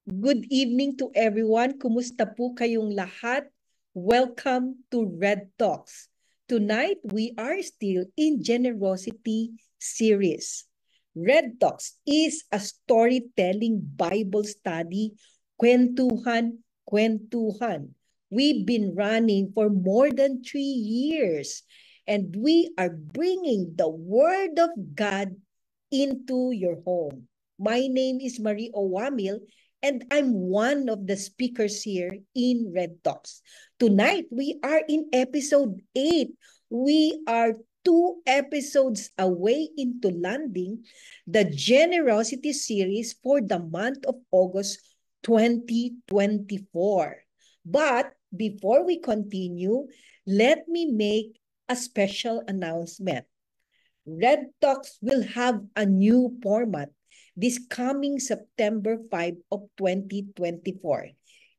Good evening to everyone. Kumusta po kayong lahat? Welcome to Red Talks. Tonight, we are still in Generosity series. Red Talks is a storytelling Bible study, kwentuhan, kwentuhan. We've been running for more than 3 years, and we are bringing the Word of God into your home. My name is Marie Owamil, and I'm one of the speakers here in Red Talks. Tonight, we are in episode 8. We are 2 episodes away into landing the Generosity series for the month of August 2024. But before we continue, let me make a special announcement. Red Talks will have a new format this coming September 5 of 2024.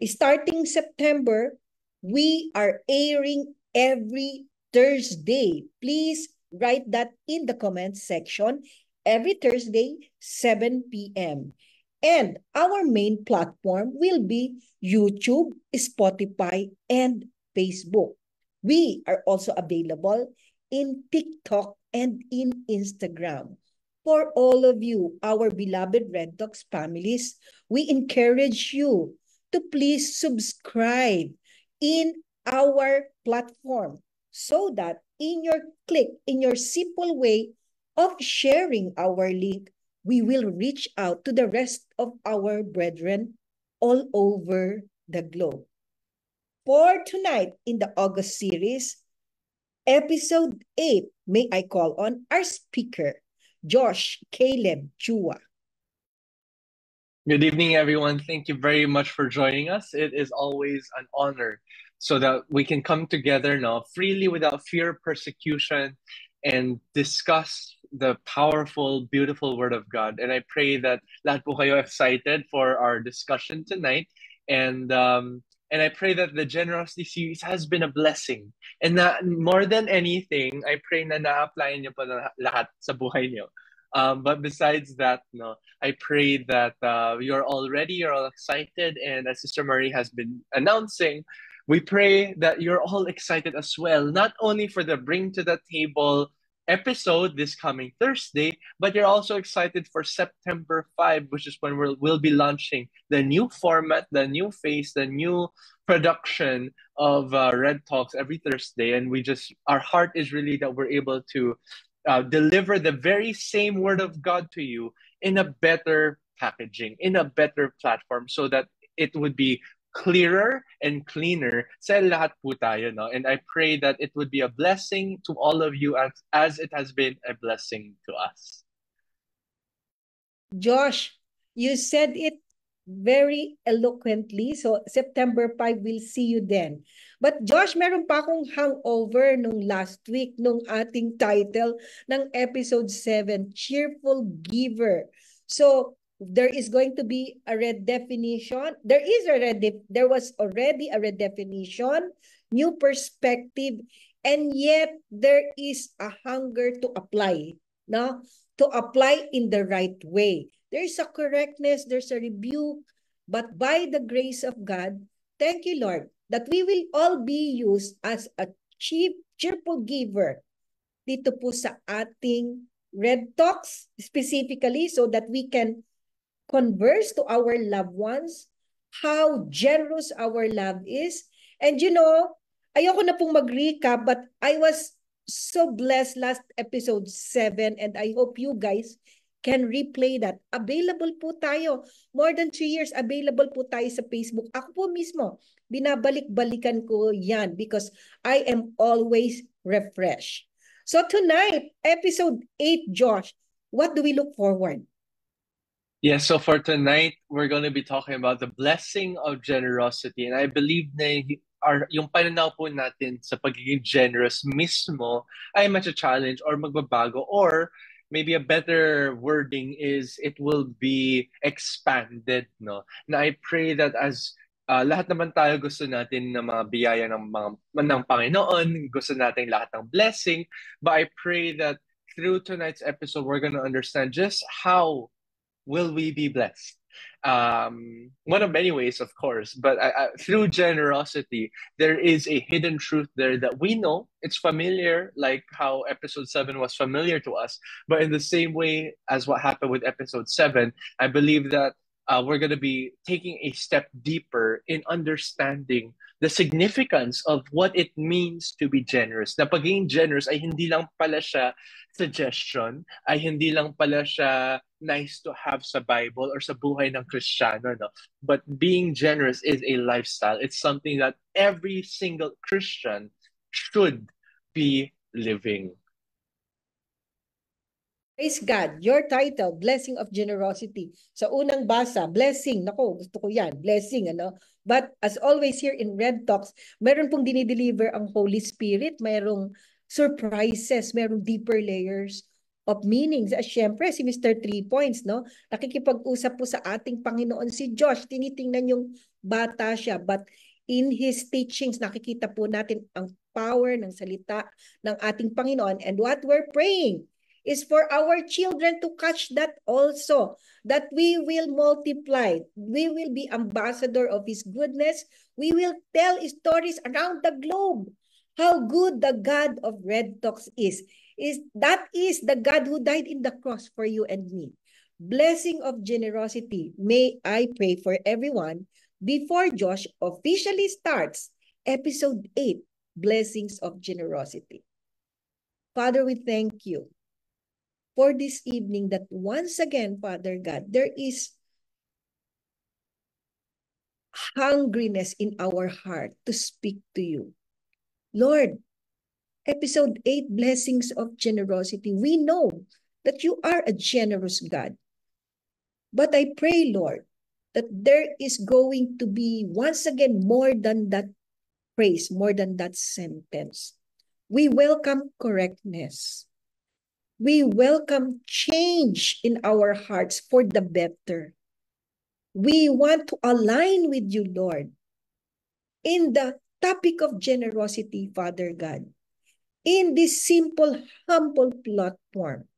Starting September, we are airing every Thursday. Please write that in the comments section. Every Thursday, 7 p.m. And our main platform will be YouTube, Spotify, and Facebook. We are also available in TikTok and in Instagram. For all of you, our beloved Red Talks families, we encourage you to please subscribe in our platform so that in your simple way of sharing our link, we will reach out to the rest of our brethren all over the globe. For tonight in the August series, Episode 8, may I call on our speaker, Josh Caleb Chua. Good evening, everyone. Thank you very much for joining us. It is always an honor so that we can come together now freely without fear of persecution and discuss the powerful, beautiful Word of God. And I pray that lahat po kayo excited for our discussion tonight. And I pray that the Generosity series has been a blessing. And na, more than anything, I pray na na-apply niyo po na lahat sa buhay niyo. But besides that, no, I pray that you're all ready, you're all excited, and as Sister Marie has been announcing, we pray that you're all excited as well, not only for the Bring to the Table episode this coming Thursday, but you're also excited for September 5, which is when we'll be launching the new format, the new face, the new production of Red Talks every Thursday. And our heart is really that we're able to deliver the very same Word of God to you in a better packaging, in a better platform, so that it would be clearer and cleaner sa lahat po tayo, no? And I pray that it would be a blessing to all of you as it has been a blessing to us. Josh, you said it very eloquently. So September 5, we'll see you then. But Josh, meron pa akong hangover nung last week nung ating title ng episode 7, Cheerful Giver. So there is going to be a redefinition. There was already a redefinition, new perspective, and yet there is a hunger to apply, no? To apply in the right way. There's a correctness, there's a rebuke, but by the grace of God, thank you, Lord, that we will all be used as a cheerful giver dito po sa ating Red Talks specifically so that we can converse to our loved ones how generous our love is. And you know, ayoko na pong mag-recap, but I was so blessed last episode 7 and I hope you guys can replay that. Available po tayo. More than 3 years, available po tayo sa Facebook. Ako po mismo, binabalik-balikan ko yan because I am always refreshed. So tonight, episode 8, Josh, what do we look forward? Yeah, so for tonight, we're going to be talking about the blessing of generosity. And I believe na yung pananaw po natin sa pagiging generous mismo ay matcha-challenge or magbabago, or maybe a better wording is it will be expanded, no? Na I pray that as lahat naman tayo gusto natin ng mga biyaya ng Panginoon, gusto natin lahat ng blessing, but I pray that through tonight's episode, we're going to understand just how will we be blessed? One of many ways, of course, but through generosity, there is a hidden truth there that we know. It's familiar, like how episode 7 was familiar to us. But in the same way as what happened with episode 7, I believe that we're going to be taking a step deeper in understanding the significance of what it means to be generous. Na pagiging generous ay hindi lang pala siya suggestion, ay hindi lang pala siya nice to have sa Bible or sa buhay ng Kristiyano, no? But being generous is a lifestyle. It's something that every single Christian should be living. Praise God. Your title, Blessing of Generosity. Sa unang basa, blessing. Nako, gusto ko yan. Blessing, ano? But as always here in Red Talks, meron pong dinideliver ang Holy Spirit. Merong surprises. Merong deeper layers of meanings. As syempre, si Mr. 3 Points, no? Nakikipag-usap po sa ating Panginoon si Josh. Tinitingnan yung bata siya. But in his teachings, nakikita po natin ang power ng salita ng ating Panginoon. And what we're praying is for our children to catch that also, that we will multiply. We will be ambassador of His goodness. We will tell stories around the globe how good the God of Red Talks is. That is the God who died in the cross for you and me. Blessing of generosity. May I pray for everyone before Josh officially starts episode 8, Blessings of Generosity. Father, we thank you for this evening that once again, Father God, there is hungriness in our heart to speak to you. Lord, episode 8, Blessings of Generosity, we know that you are a generous God. But I pray, Lord, that there is going to be once again more than that praise, more than that sentence. We welcome correctness. We welcome change in our hearts for the better. We want to align with you, Lord, in the topic of generosity, Father God, in this simple, humble platform.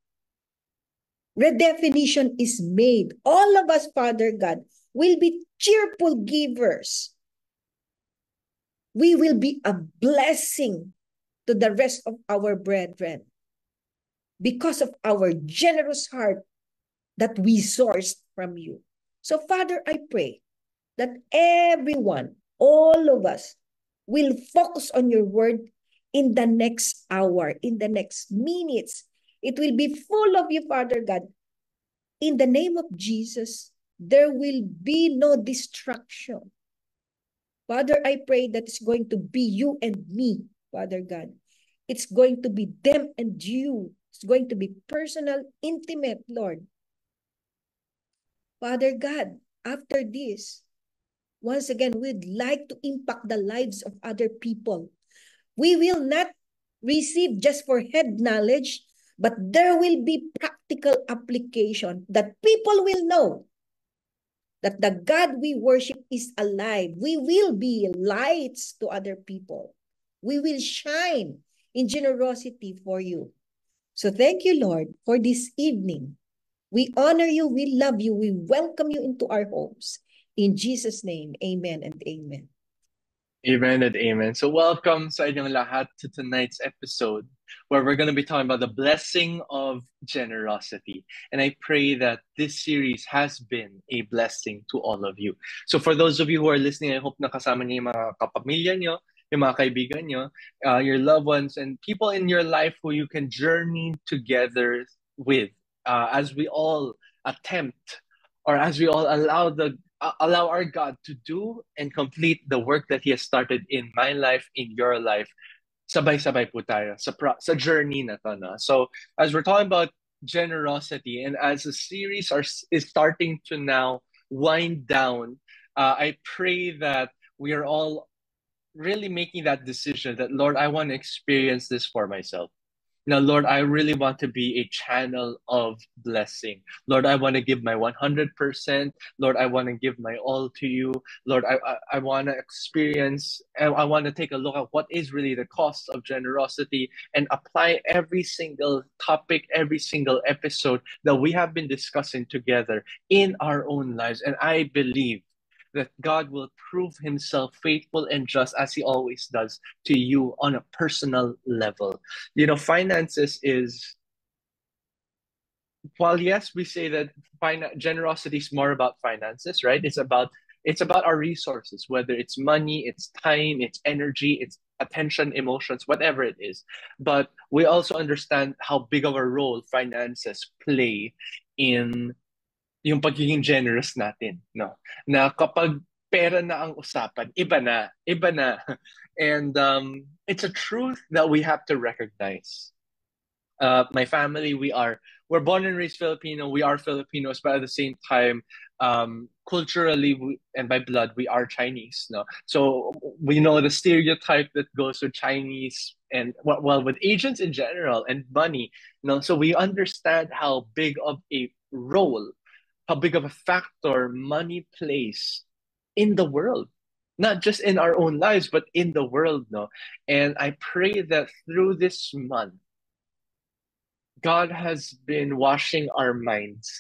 Redefinition is made. All of us, Father God, will be cheerful givers. We will be a blessing to the rest of our brethren because of our generous heart that we sourced from you. So, Father, I pray that everyone, all of us, will focus on your word in the next hour, in the next minutes. It will be full of you, Father God. In the name of Jesus, there will be no distraction. Father, I pray that it's going to be you and me, Father God. It's going to be them and you. It's going to be personal, intimate, Lord. Father God, after this, once again, we'd like to impact the lives of other people. We will not receive just for head knowledge, but there will be practical application that people will know that the God we worship is alive. We will be lights to other people. We will shine in generosity for you. So thank you, Lord, for this evening. We honor you, we love you, we welcome you into our homes. In Jesus' name, amen and amen. Amen and amen. So welcome sa inyong lahat to tonight's episode where we're going to be talking about the blessing of generosity. And I pray that this series has been a blessing to all of you. So for those of you who are listening, I hope nakasama niyo yung mga kapamilya niyo, yung mga kaibigan niyo, your loved ones, and people in your life who you can journey together with as we all attempt or as we all allow our God to do and complete the work that He has started in my life, in your life. Sabay-sabay po tayo sa journey na to, no? So as we're talking about generosity and as the series is starting to now wind down, I pray that we are all really making that decision that, Lord, I want to experience this for myself. Now, Lord, I really want to be a channel of blessing. Lord, I want to give my 100%. Lord, I want to give my all to you. Lord, I want to experience, I want to take a look at what is really the cost of generosity and apply every single topic, every single episode that we have been discussing together in our own lives. And I believe that God will prove himself faithful and just as he always does to you on a personal level. Finances is, while yes, we say that generosity is more about finances, right? It's about our resources, whether it's money, it's time, it's energy, it's attention, emotions, whatever it is. But we also understand how big of a role finances play in yung pagiging generous natin, no? Na kapag pera na ang usapan, iba na, iba na. And it's a truth that we have to recognize. My family, we're born and raised Filipino. We are Filipinos, but at the same time, culturally and by blood, we are Chinese. No, so we know the stereotype that goes with Chinese and well, with Asians in general and money. No, so we understand how big of a role, how big of a factor money plays in the world, not just in our own lives, but in the world. No, and I pray that through this month God has been washing our minds,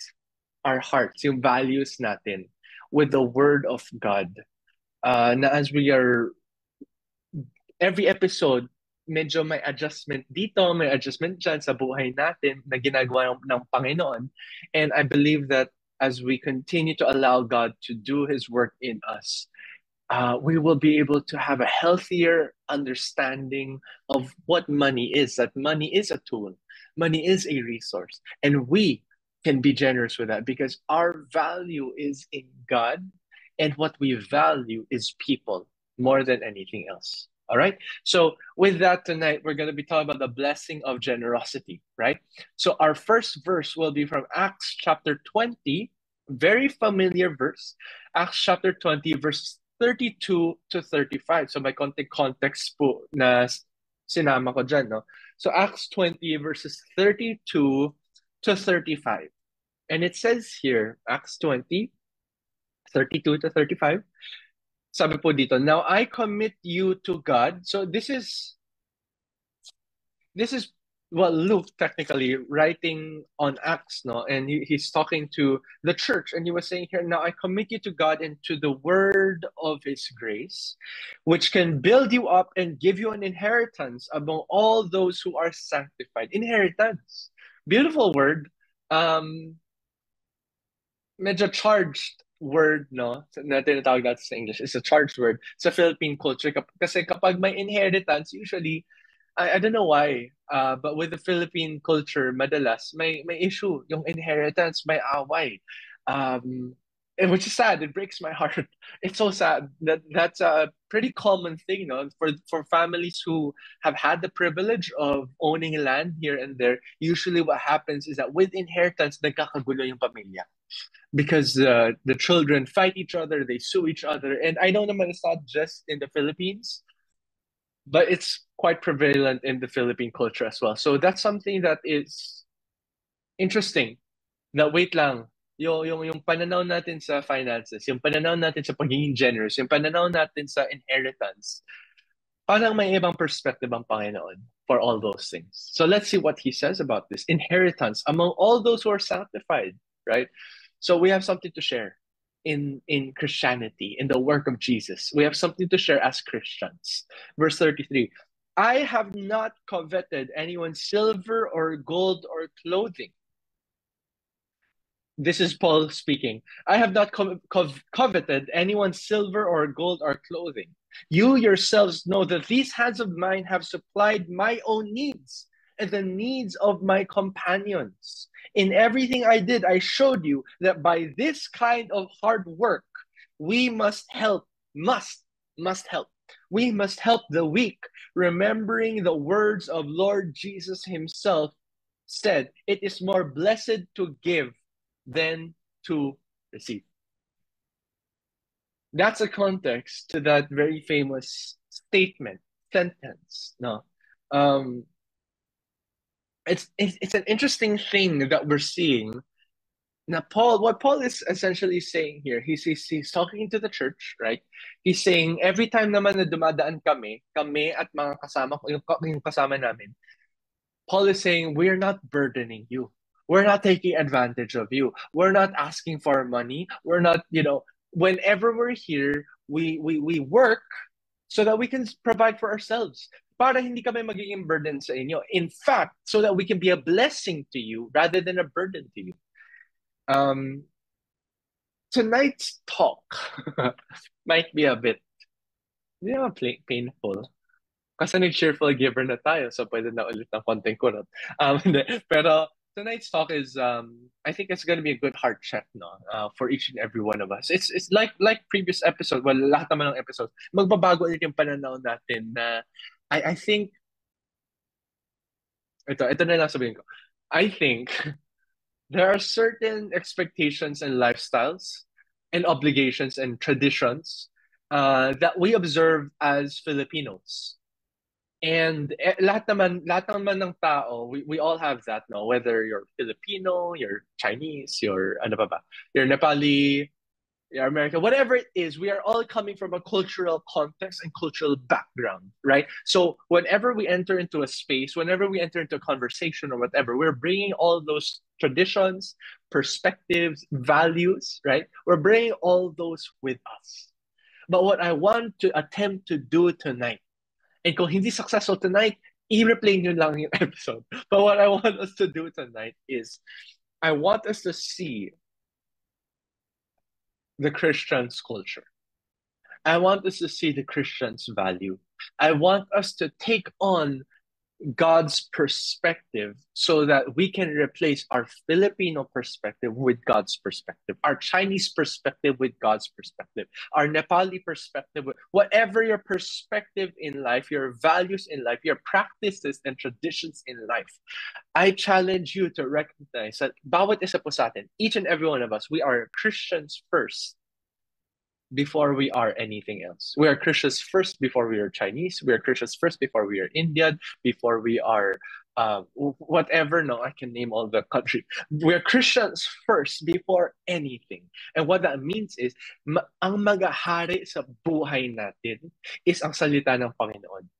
our hearts, yung values natin with the Word of God. Na as we are, every episode, medyo may adjustment dito, may adjustment dyan sa buhay natin na ginagawa ng Panginoon. And I believe that as we continue to allow God to do His work in us, we will be able to have a healthier understanding of what money is, that money is a tool, money is a resource, and we can be generous with that because our value is in God, and what we value is people more than anything else. All right. So, with that, tonight we're going to be talking about the blessing of generosity, right? So, our first verse will be from Acts chapter 20, very familiar verse. Acts chapter 20, verse 32 to 35. So may konting context po na sinama ko dyan, no? So Acts 20 verses 32 to 35. And it says here, Acts 20, 32 to 35, sabi po dito, now I commit you to God. So this is well, Luke technically writing on Acts, no, and he's talking to the church, and he was saying here, now I commit you to God and to the word of his grace, which can build you up and give you an inheritance among all those who are sanctified. Inheritance. Beautiful word. Medyo charged word, no, na tinatawag natin sa English. It's a charged word sa Philippine culture. Kasi kapag may inheritance, usually, I don't know why, but with the Philippine culture, madalas may issue yung inheritance, may away, and which is sad. It breaks my heart. It's so sad that that's a pretty common thing, no, for families who have had the privilege of owning land here and there. Usually, what happens is that with inheritance, nagkakagulo yung pamilya because the children fight each other, they sue each other, and I know naman it's not just in the Philippines, but it's quite prevalent in the Philippine culture as well. So that's something that is interesting. Na wait lang, yung pananaw natin sa finances, yung pananaw natin sa pagiging generous, yung pananaw natin sa inheritance, parang may ibang perspective ang Panginoon for all those things. So let's see what he says about this inheritance among all those who are sanctified, right? So we have something to share in Christianity, in the work of Jesus. We have something to share as Christians. Verse 33, I have not coveted anyone's silver or gold or clothing. This is Paul speaking. I have not coveted anyone's silver or gold or clothing. You yourselves know that these hands of mine have supplied my own needs and the needs of my companions. In everything I did, I showed you that by this kind of hard work, we must help, must help. We must help the weak, remembering the words of Lord Jesus himself said, it is more blessed to give than to receive. That's a context to that very famous statement, sentence. No, it's an interesting thing that we're seeing. Now, what Paul is essentially saying here, he's talking to the church, right? He's saying every time naman na dumadaan kami at mga kasama ko, yung kasama namin, Paul is saying we're not burdening you. We're not taking advantage of you. We're not asking for money. We're not, whenever we're here, we work so that we can provide for ourselves. Para hindi kami magiging burden sa inyo. In fact, so that we can be a blessing to you rather than a burden to you. Tonight's talk might be a bit, painful. Kasi nag-cheerful giver na tayo, so pwede na ulit ng konting kurot. Hindi. Pero tonight's talk is, I think it's gonna be a good heart check, no, for each and every one of us. It's like previous episode, well, lahat naman ng episode, magbabago ulit yung pananaw natin na I think, ito na lang sabihin ko. I think there are certain expectations and lifestyles and obligations and traditions that we observe as Filipinos. And lahat naman ng tao, we all have that, no? Whether you're Filipino, you're Chinese, you're ano pa ba? You're Nepali, you're American, whatever it is, we are all coming from a cultural context and cultural background, right? So whenever we enter into a space, whenever we enter into a conversation or whatever, we're bringing all those traditions, perspectives, values, right? We're bringing all those with us. But what I want to attempt to do tonight, and kung hindi successful tonight, i-replay nyo lang yung episode. But what I want us to do tonight is, I want us to see the Christian's culture. I want us to see the Christian's value. I want us to take on God's perspective so that we can replace our Filipino perspective with God's perspective, our Chinese perspective with God's perspective, our Nepali perspective, whatever your perspective in life, your values in life, your practices and traditions in life. I challenge you to recognize that bawat isa po sa atin, each and every one of us, we are Christians first before we are anything else. We are Christians first before we are Chinese. We are Christians first before we are Indian, before we are whatever. No, I can name all the country. We're Christians first before anything. And what that means is, ang magahari sa buhay natin is ang salita ng Panginoon.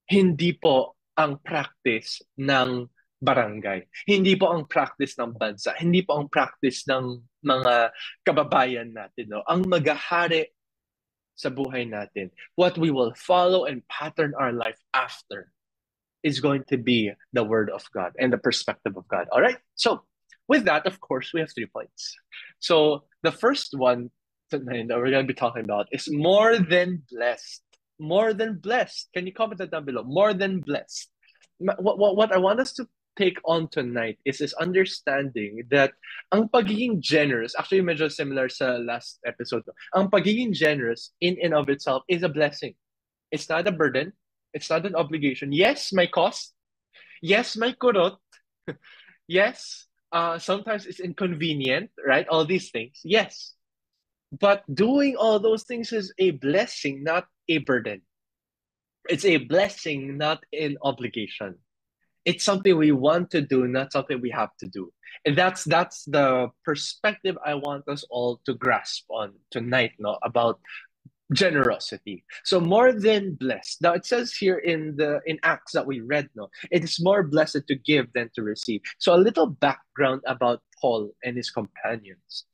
Hindi po ang practice ng barangay. Hindi po ang practice ng bansa. Hindi po ang practice ng mga kababayan natin. No? Ang magahari sa buhay natin, what we will follow and pattern our life after is going to be the word of God and the perspective of God. All right? So, with that, of course, we have 3 points. So, the first one tonight that we're going to be talking about is more than blessed. More than blessed. Can you comment that down below? More than blessed. What I want us to take on tonight is this understanding that ang pagiging generous, actually medyo similar sa last episode, ang pagiging generous in and of itself is a blessing. It's not a burden. It's not an obligation. Yes, may cost. Yes, may kurot. Yes, sometimes it's inconvenient, right? All these things. Yes. But doing all those things is a blessing, not a burden. It's a blessing, not an obligation. It's something we want to do, not something we have to do. And that's the perspective I want us all to grasp on tonight, no, about generosity. So more than blessed. Now it says here in Acts that we read, no, it is more blessed to give than to receive. So a little background about Paul and his companions.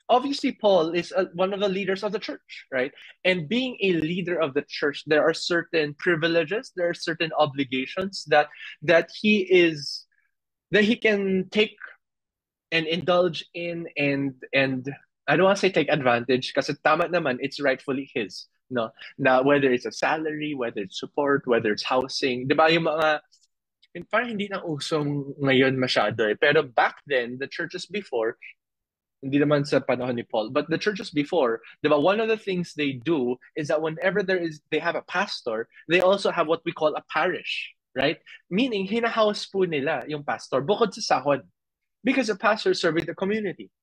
Obviously Paul is one of the leaders of the church, right? And being a leader of the church, there are certain privileges, there are certain obligations that he can take and indulge in, and I don't want to say take advantage kasi tama naman, it's rightfully his, no? Now whether it's a salary, whether it's support, whether it's housing, 'di ba yung mga parang hindi na usong ngayon masyado eh. Pero back then, the churches before, hindi naman sa panahon ni Paul, but the churches before, diba, one of the things they do is that whenever they have a pastor, they also have what we call a parish, right? Meaning, hinahouse po nila yung pastor bukod sa sahod. Because the pastor is serving the community.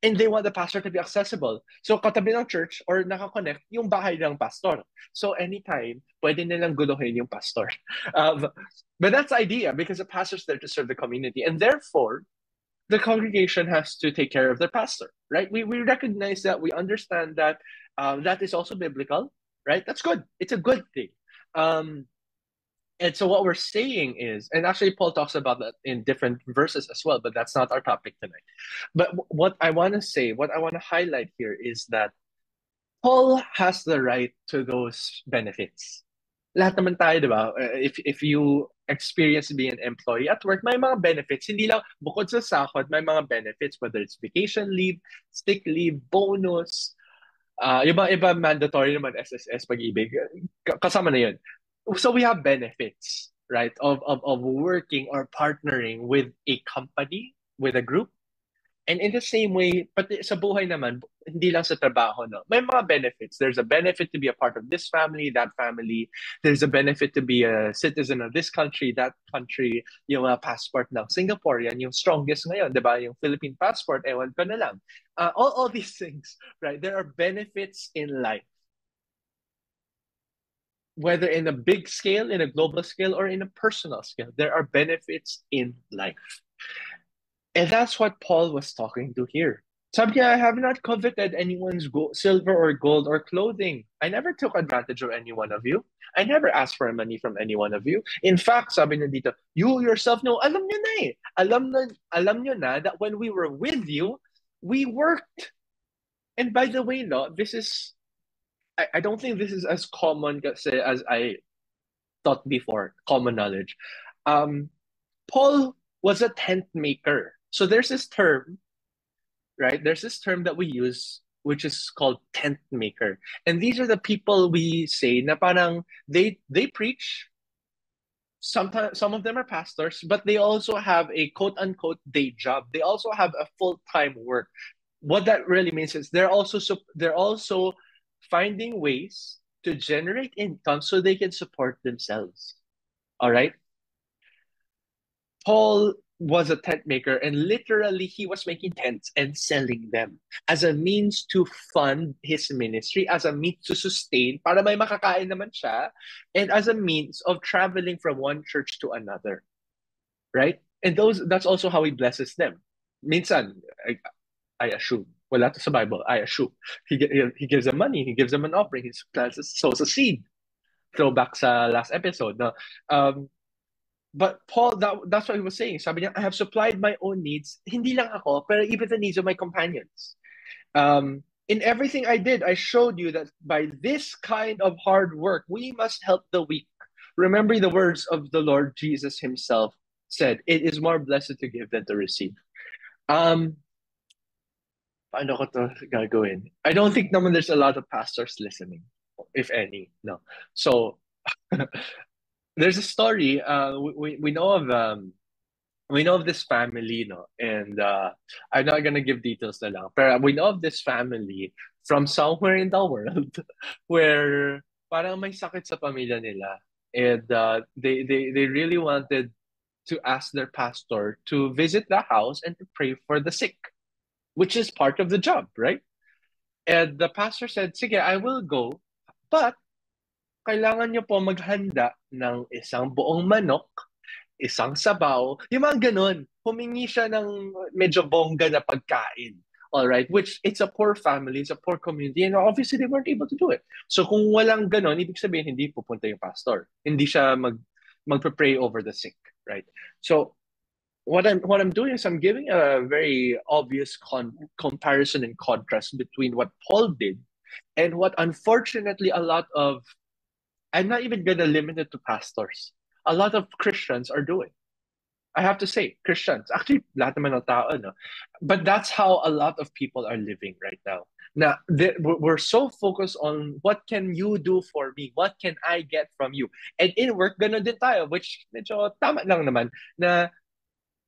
And they want the pastor to be accessible. So katabi ng church or nakakonect yung bahay ng pastor. So anytime, pwede nilang guluhin yung pastor. But that's the idea because the pastor's there to serve the community. And therefore, the congregation has to take care of their pastor, right? We recognize that, we understand that that is also biblical, right? That's good. It's a good thing. And so what we're saying is, and actually Paul talks about that in different verses as well, but that's not our topic tonight. But what I want to say, what I want to highlight here is that Paul has the right to those benefits. Lahat naman tayo, di ba? If you experience being an employee at work, may mga benefits. Hindi lang, bukod sa sahod, may mga benefits, whether it's vacation leave, sick leave, bonus, yung mga iba mandatory naman, SSS, pag-ibig, kasama na yun. So we have benefits, right, of working or partnering with a company, with a group. And in the same way, pati sa buhay naman, hindi lang sa trabaho, no? May mga benefits. There's a benefit to be a part of this family, that family. There's a benefit to be a citizen of this country, that country. Yung passport ng Singapore, yan yung strongest ngayon, di ba? Yung Philippine passport, ewan ko na lang. All these things, right? There are benefits in life. Whether in a big scale, in a global scale, or in a personal scale, there are benefits in life. And that's what Paul was talking to here. Sabi niya, I have not coveted anyone's silver or gold or clothing. I never took advantage of any one of you. I never asked for money from any one of you. In fact, sabi niya dito, you yourself know, alam niyo na eh. Alam niyo na that when we were with you, we worked. And by the way, no, this is, I don't think this is as common as I thought before, common knowledge. Paul was a tent maker. So there's this term, right? There's this term that we use, which is called tent maker. And these are the people we say na parang they preach. Sometimes some of them are pastors, but they also have a quote unquote day job. They also have a full-time work. What that really means is they're also finding ways to generate income so they can support themselves. All right? Paul was a tent maker and literally he was making tents and selling them as a means to fund his ministry, as a means to sustain, para may makakain naman siya, and as a means of traveling from one church to another. Right? And that's also how he blesses them. Minsan, I assume, wala to sa Bible, I assume, he gives them money, he gives them an offering, he sows a seed. Throwback sa last episode. No? But Paul, that's what he was saying. Sabi niya, I have supplied my own needs. Hindi lang ako, pero even the needs of my companions. In everything I did, I showed you that by this kind of hard work, we must help the weak. Remember the words of the Lord Jesus himself said, it is more blessed to give than to receive. Paano ko to gagawin? I don't think naman there's a lot of pastors listening, if any. No. So, there's a story. We know of this family, no, and I'm not gonna give details na lang. But we know of this family from somewhere in the world where parang may sakit sa pamilya nila, and they really wanted to ask their pastor to visit the house and to pray for the sick, which is part of the job, right? And the pastor said, "Sige, I will go, but kailangan niyo po maghanda ng isang buong manok, isang sabaw, yung mga ganun. Humingi siya ng medyo bongga na pagkain. All right, which it's a poor family, it's a poor community, and obviously they weren't able to do it. So kung walang ganun, ibig sabihin hindi pupunta yung pastor. Hindi siya magpe-pray over the sick, right? So what I'm doing is I'm giving a very obvious comparison and contrast between what Paul did and what unfortunately a lot of, I'm not even gonna limit it to pastors, a lot of Christians are doing. I have to say, Christians, actually, lahat naman ng tao, no? But that's how a lot of people are living right now. Now, we're so focused on what can you do for me? What can I get from you? And in work, ganun din tayo, which medyo tama lang naman, na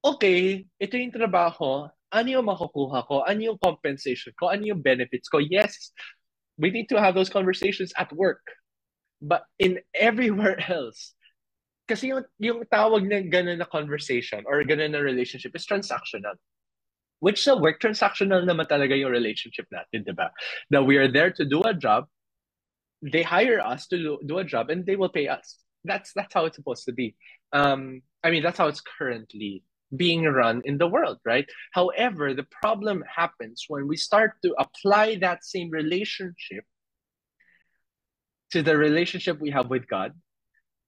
okay, ito yung trabaho, ano yung makukuha ko? Ano yung compensation ko? Ano yung benefits ko? Yes, we need to have those conversations at work. But in everywhere else, kasi yung tawag ng ganun na conversation or ganun na relationship is transactional. Which sa work, transactional naman talaga yung relationship natin, di ba? That we are there to do a job, they hire us to do a job, and they will pay us. That's how it's supposed to be. I mean, that's how it's currently being run in the world, right? However, the problem happens when we start to apply that same relationship to the relationship we have with God,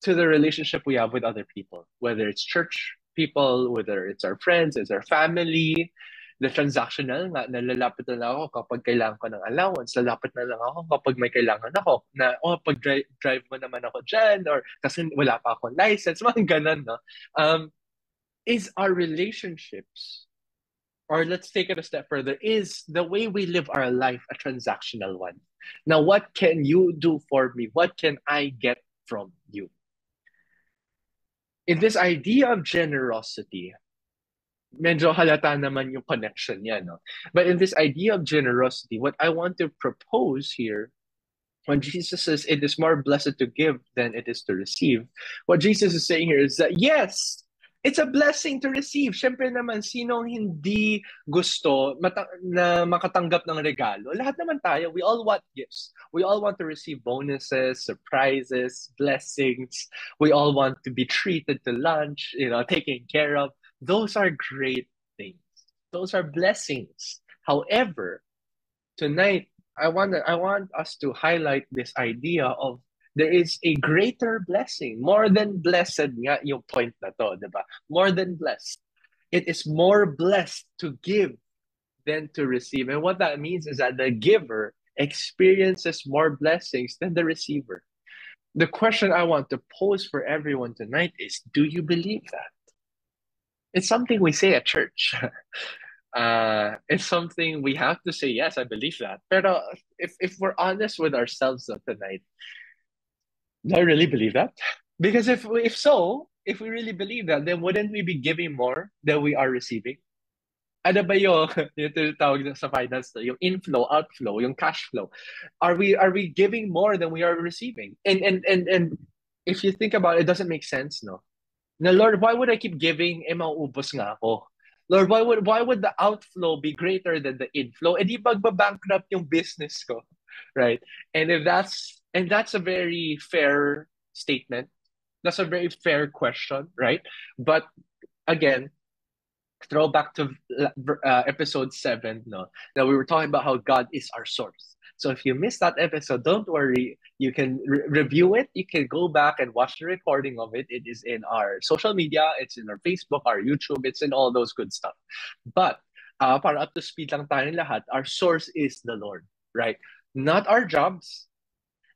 to the relationship we have with other people, whether it's church people, whether it's our friends, it's our family. The transactional nga, nalalapit na lang ako kapag kailangan ko ng allowance, lalapit na lang ako kapag may kailangan ako, na, pag drive mo naman ako dyan, or kasi wala pa akong license, mga ganun, no? Is our relationships, or let's take it a step further, is the way we live our life a transactional one? Now, what can you do for me? What can I get from you? In this idea of generosity, medyo halata naman yung connection niya, no? But in this idea of generosity, what I want to propose here, when Jesus says it is more blessed to give than it is to receive, what Jesus is saying here is that yes, it's a blessing to receive. Siyempre naman, sinong hindi gusto na makatanggap ng regalo? Lahat naman tayo, we all want gifts. We all want to receive bonuses, surprises, blessings. We all want to be treated to lunch, taken care of. Those are great things. Those are blessings. However, tonight, I want us to highlight this idea of there is a greater blessing, more than blessed nga yung point na to, diba? More than blessed. It is more blessed to give than to receive. And what that means is that the giver experiences more blessings than the receiver. The question I want to pose for everyone tonight is, do you believe that? It's something we say at church. It's something we have to say, yes, I believe that. Pero if we're honest with ourselves tonight, do I really believe that? Because if we really believe that, then wouldn't we be giving more than we are receiving? Ano ba yung tinatawag sa finance, yung inflow, outflow, yung cash flow? Are we giving more than we are receiving? And if you think about it, it doesn't make sense, no? Na Lord, why would I keep giving? Mauubos nga ako. Lord, why would the outflow be greater than the inflow? Eh di magbabankrupt yung business ko, right? And that's a very fair statement. That's a very fair question, right? But again, throw back to episode 7, no? That we were talking about how God is our source. So if you missed that episode, don't worry. You can review it. You can go back and watch the recording of it. It is in our social media. It's in our Facebook, our YouTube. It's in all those good stuff. But para up to speed lang tayong lahat, our source is the Lord, right? Not our jobs,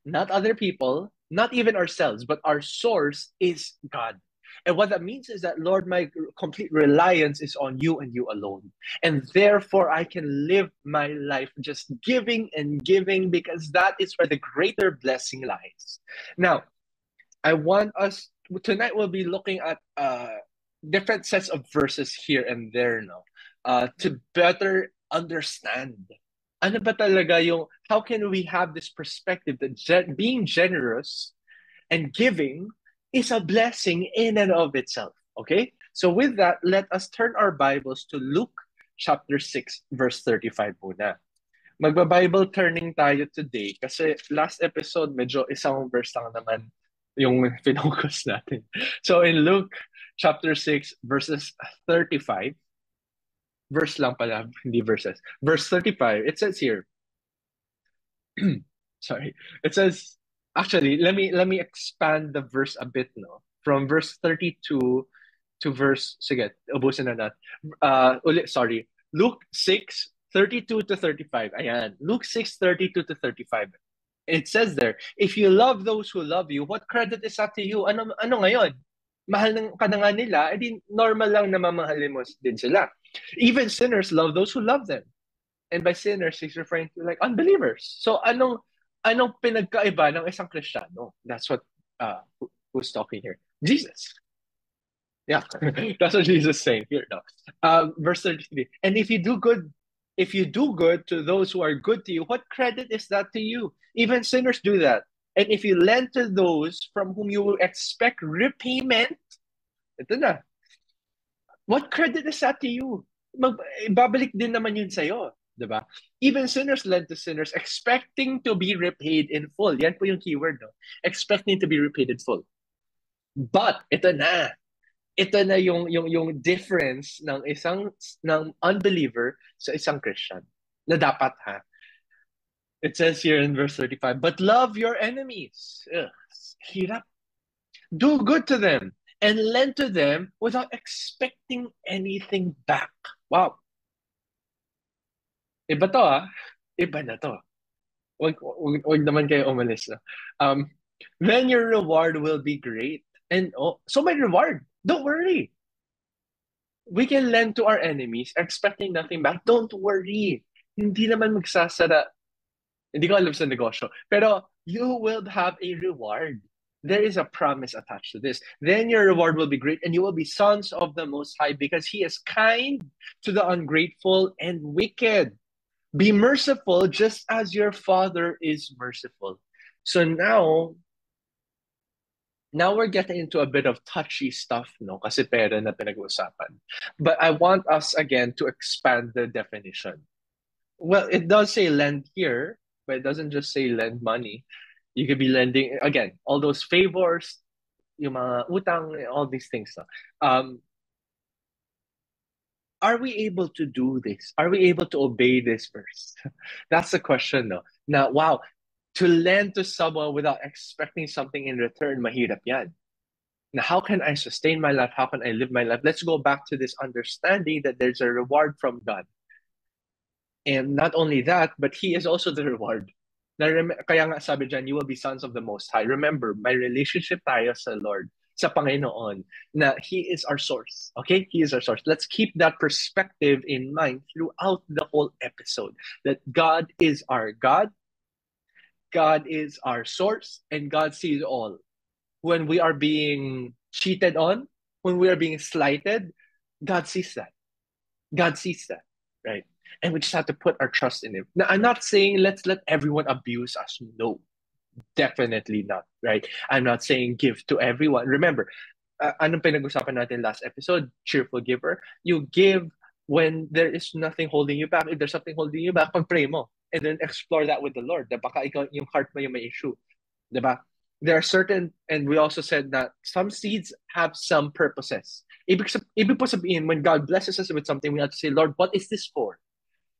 not other people, not even ourselves, but our source is God. And what that means is that, Lord, my complete reliance is on you and you alone. And therefore, I can live my life just giving and giving, because that is where the greater blessing lies. Now, I want us, tonight we'll be looking at different sets of verses here and there now, to better understand. Ano ba talaga yung, how can we have this perspective that being generous and giving is a blessing in and of itself. Okay? So with that, let us turn our Bibles to Luke chapter 6, verse 35 muna. Magba-Bible turning tayo today kasi last episode medyo isang verse lang naman yung pinocus natin. So in Luke chapter 6, verses 35, verse lang pala, hindi verses. Verse 35, it says here, sorry, it says, actually, let me expand the verse a bit, no? From verse 32 to verse, sige, ubusin na natin. Sorry. Luke 6, 32 to 35. Ayan. Luke 6, 32 to 35. It says there, if you love those who love you, what credit is that to you? Ano ngayon? Mahal ka na nga nila, edi normal lang na mamahalin mo din sila. Even sinners love those who love them. And by sinners, he's referring to like unbelievers. So anong pinagkaiba ng isang Kristiyano? That's what who's talking here? Jesus. Yeah, that's what Jesus is saying here now. Verse 33. And if you do good to those who are good to you, what credit is that to you? Even sinners do that. And if you lend to those from whom you will expect repayment, ito na. What credit is that to you? babalik din naman yun sa'yo. Diba? Even sinners lend to sinners, expecting to be repaid in full. Yan po yung keyword, no? Expecting to be repaid in full. But, ito na yung difference ng unbeliever sa isang Christian. Na dapat, ha? It says here in verse 35, but love your enemies. Ugh, hirap. Do good to them and lend to them without expecting anything back. Wow. Iba to, ah. Iba na to. Wag naman kayo umalis. No? Then your reward will be great. And so my reward, don't worry. We can lend to our enemies expecting nothing back. Don't worry. Hindi naman magsasara. Hindi ko alam sa negosyo. Pero you will have a reward. There is a promise attached to this. Then your reward will be great and you will be sons of the Most High because He is kind to the ungrateful and wicked. Be merciful just as your Father is merciful. So now we're getting into a bit of touchy stuff, no? Kasi pera na pinag-uusapan. But I want us again to expand the definition. Well, it does say lend here, but it doesn't just say lend money. You could be lending, again, all those favors, yung mga utang, all these things. No? Are we able to do this? Are we able to obey this verse? That's the question, no? Now, wow, to lend to someone without expecting something in return, mahirap yan. Now, how can I sustain my life? How can I live my life? Let's go back to this understanding that there's a reward from God. And not only that, but He is also the reward. Kaya nga sabi dyan, you will be sons of the Most High. Remember, my relationship tayo sa Lord, sa Panginoon, na He is our source. Okay? He is our source. Let's keep that perspective in mind throughout the whole episode. That God is our God, God is our source, and God sees all. When we are being cheated on, when we are being slighted, God sees that. God sees that, right? And we just have to put our trust in Him. Now, I'm not saying let's let everyone abuse us. No, definitely not, right? I'm not saying give to everyone. Remember, anong pinag-usapan natin last episode? Cheerful giver. You give when there is nothing holding you back. If there's something holding you back, pag-pray mo. And then explore that with the Lord. Baka ikaw, yung heart mo yung may issue. Diba? There are certain, and we also said that some seeds have some purposes. Ibig po sabihin, when God blesses us with something, we have to say, Lord, what is this for?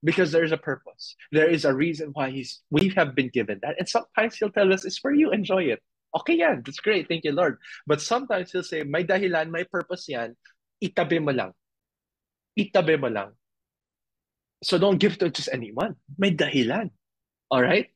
Because there is a purpose. There is a reason why we have been given that. And sometimes He'll tell us, it's for you, enjoy it. Okay yan, that's great, thank you, Lord. But sometimes He'll say, may dahilan, may purpose yan, itabi mo lang. Itabi mo lang. So don't give to just anyone. May dahilan. All right?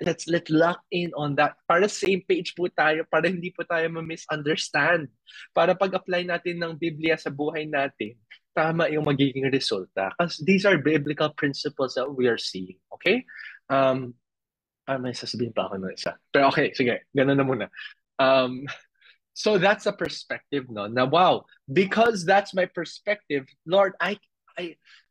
Let's lock in on that. Para same page po tayo, para hindi po tayo ma-misunderstand. Para pag-apply natin ng Biblia sa buhay natin, tama yung magiging resulta. Because these are biblical principles that we are seeing. Okay? May sasabihin pa ako ng isa. Pero okay, sige, ganun na muna. So that's a perspective, no? Na wow, because that's my perspective, Lord, I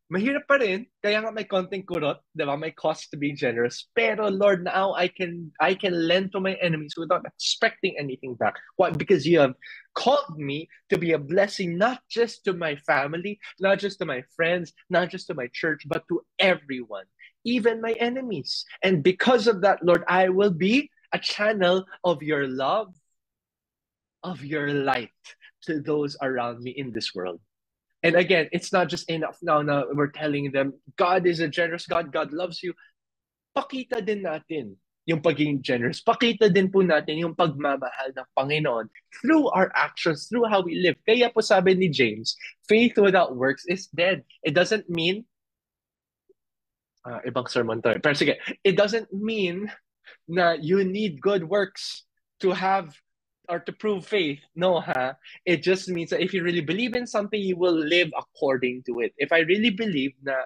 mahirap pa rin, kaya nga may konting kurot, di ba? May cost to be generous. Pero Lord, now I can lend to my enemies without expecting anything back. Why? Because you have called me to be a blessing, not just to my family, not just to my friends, not just to my church, but to everyone, even my enemies. And because of that, Lord, I will be a channel of your love, of your light to those around me in this world. And again, it's not just enough now na we're telling them, God is a generous God, God loves you. Pakita din natin yung pagiging generous. Pakita din po natin yung pagmamahal ng Panginoon through our actions, through how we live. Kaya po sabi ni James, faith without works is dead. It doesn't mean, ibang sermon to. Pero sige, it doesn't mean na you need good works to have or to prove faith. No, ha? It just means that if you really believe in something, you will live according to it. If I really believe na,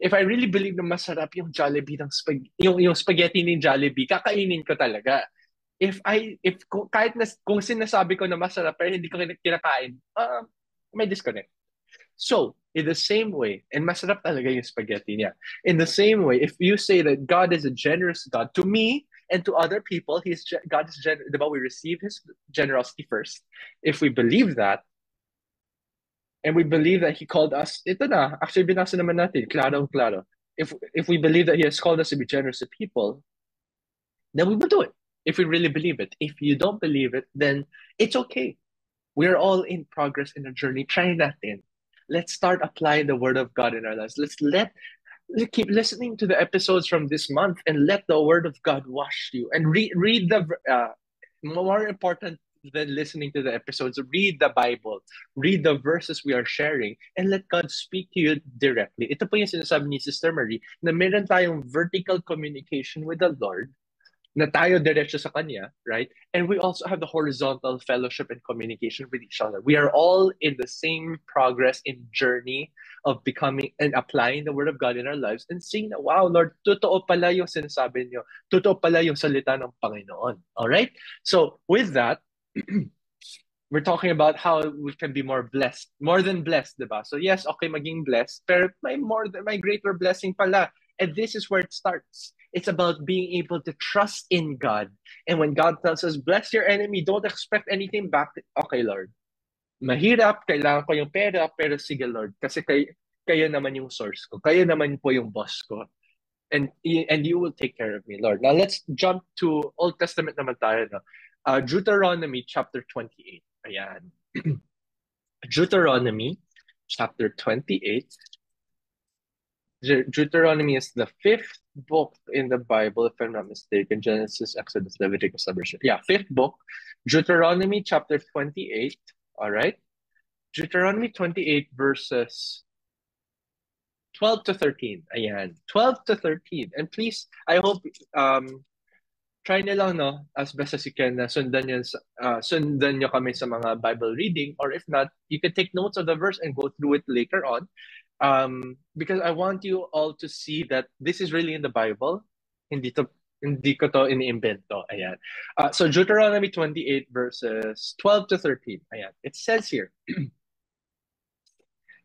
if I really believe na masarap yung Jollibee ng yung spaghetti ni Jollibee, kakainin ko talaga. Kung sinasabi ko na masarap pero hindi ko kinakain, may disconnect. So, in the same way, and masarap talaga yung spaghetti niya. In the same way, if you say that God is a generous God, to me, and to other people, God is generous. We receive His generosity first. If we believe that, and we believe that He called us, ito na, actually binasa naman natin, klaro. If we believe that He has called us to be generous to people, then we will do it. If we really believe it. If you don't believe it, then it's okay. We're all in progress in a journey. Try natin. Let's start applying the word of God in our lives. Let's keep listening to the episodes from this month and let the word of God wash you. And read the more important than listening to the episodes, read the Bible, read the verses we are sharing, and let God speak to you directly. Ito po yung sinasabi ni Sister Marie, na meron tayong vertical communication with the Lord, na tayo diretso sa Kanya, right? And we also have the horizontal fellowship and communication with each other. We are all in the same progress and journey of becoming and applying the Word of God in our lives and seeing that, wow, Lord, totoo pala yung sinasabi niyo. Totoo pala yung salita ng Panginoon. All right? So, with that, we're talking about how we can be more blessed, more than blessed, diba? So yes, okay, maging blessed, pero my greater blessing pala. And this is where it starts. It's about being able to trust in God. And when God tells us, bless your enemy, don't expect anything back. Okay, Lord. Mahirap, kailangan ko yung pera, pero sige, Lord. Kasi kayo naman yung source ko. Kayo naman po yung boss ko. And you will take care of me, Lord. Now, let's jump to Old Testament naman tayo. No? Deuteronomy chapter 28. Ayan. Deuteronomy chapter 28. Deuteronomy is the fifth book in the Bible, if I'm not mistaken. Genesis, Exodus, Leviticus, Numbers. Yeah, fifth book. Deuteronomy chapter 28. All right. Deuteronomy 28 verses 12 to 13. Ayan. 12 to 13. And please, I hope try nyo lang, no, as best as you can, sundan nyo kami sa mga Bible reading, or if not, you can take notes of the verse and go through it later on. Because I want you all to see that this is really in the Bible. Hindi ko to iniimbento. Ayan. So Deuteronomy 28 verses 12 to 13. Ayan. It says here,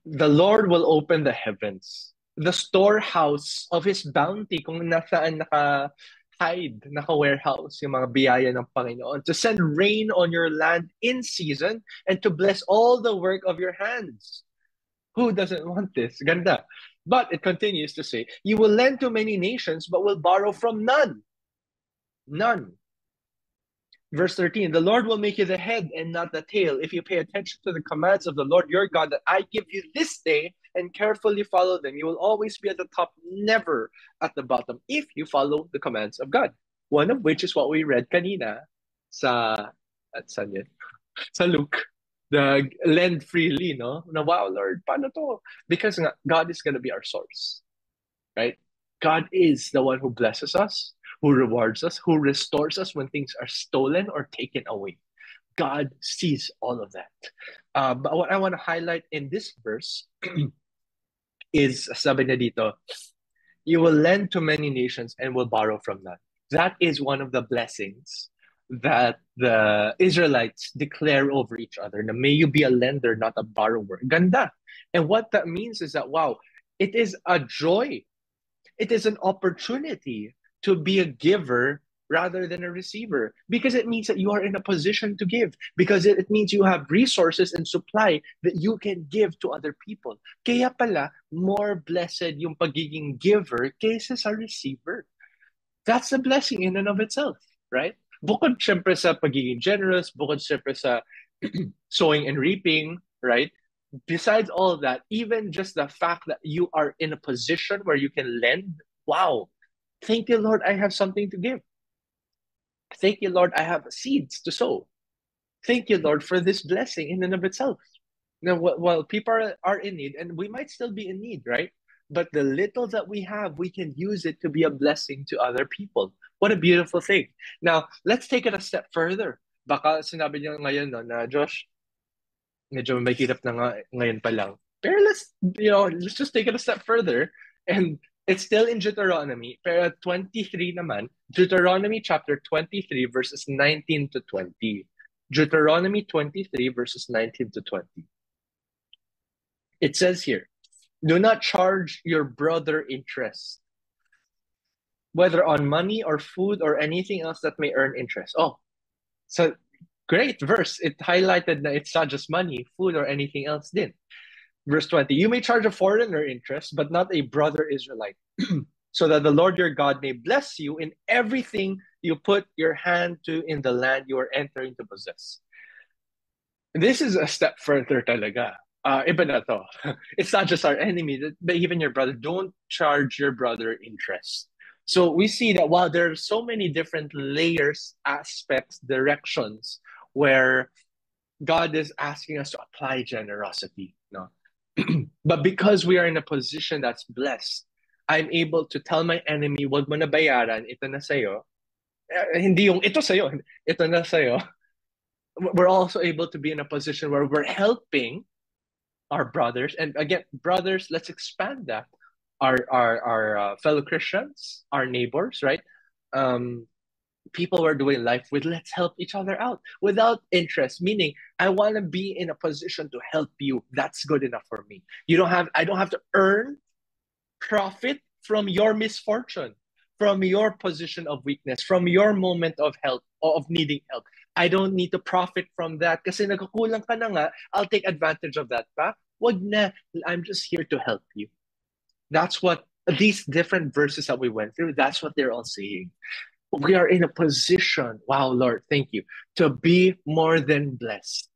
the Lord will open the heavens, the storehouse of His bounty, kung nasaan naka-warehouse yung mga biyaya ng Panginoon, to send rain on your land in season and to bless all the work of your hands. Who doesn't want this? Ganda. But it continues to say, you will lend to many nations, but will borrow from none. None. Verse 13, the Lord will make you the head and not the tail if you pay attention to the commands of the Lord your God that I give you this day and carefully follow them. You will always be at the top, never at the bottom, if you follow the commands of God. One of which is what we read kanina sa Luke. The lend freely, no? Na, wow, Lord, paano to? Because God is going to be our source, right? God is the one who blesses us, who rewards us, who restores us when things are stolen or taken away. God sees all of that. But what I want to highlight in this verse is, sabi na dito, you will lend to many nations and will borrow from none. That is one of the blessings that the Israelites declare over each other. Na may you be a lender, not a borrower. Ganda. And what that means is that, wow, it is a joy. It is an opportunity to be a giver rather than a receiver, because it means that you are in a position to give, because it means you have resources and supply that you can give to other people. Kaya pala, more blessed yung pagiging giver kaysa sa receiver. That's a blessing in and of itself, right? Bukod syempre sa pagiging generous, bukod syempre sa sowing and reaping, right? Besides all of that, even just the fact that you are in a position where you can lend, wow, thank you, Lord, I have something to give. Thank you, Lord, I have seeds to sow. Thank you, Lord, for this blessing in and of itself. Now, while people are in need, and we might still be in need, right? But the little that we have, we can use it to be a blessing to other people. What a beautiful thing. Now, let's take it a step further. Baka sinabi niyo ngayon, no, na Josh, medyo may hirap na ngayon pa lang. Pero let's just take it a step further. And it's still in Deuteronomy, pero 23 naman, Deuteronomy chapter 23 verses 19 to 20. Deuteronomy 23 verses 19 to 20. It says here, do not charge your brother interest, whether on money or food or anything else that may earn interest. Oh, so great verse. It highlighted that it's not just money, food, or anything else din. Verse 20, you may charge a foreigner interest, but not a brother Israelite, so that the Lord your God may bless you in everything you put your hand to in the land you are entering to possess. This is a step further talaga. Iba na to. It's not just our enemy, but even your brother. Don't charge your brother interest. So we see that while there are so many different layers, aspects, directions where God is asking us to apply generosity, no? But because we are in a position that's blessed, I'm able to tell my enemy, wag mo na bayaran, ito na sa'yo. Hindi yung ito sa'yo, ito na sa'yo. We're also able to be in a position where we're helping our brothers. And again, brothers, let's expand that. Our fellow Christians, our neighbors, right? People we're doing life with, let's help each other out without interest, meaning I want to be in a position to help you. That's good enough for me. I don't have to earn profit from your misfortune, from your position of weakness, from your moment of help, of needing help. I don't need to profit from that kasi nagkukulang ka na nga, I'll take advantage of that pa. Wag na, I'm just here to help you. That's what these different verses that we went through, that's what they're all saying. We are in a position, wow, Lord, thank you, to be more than blessed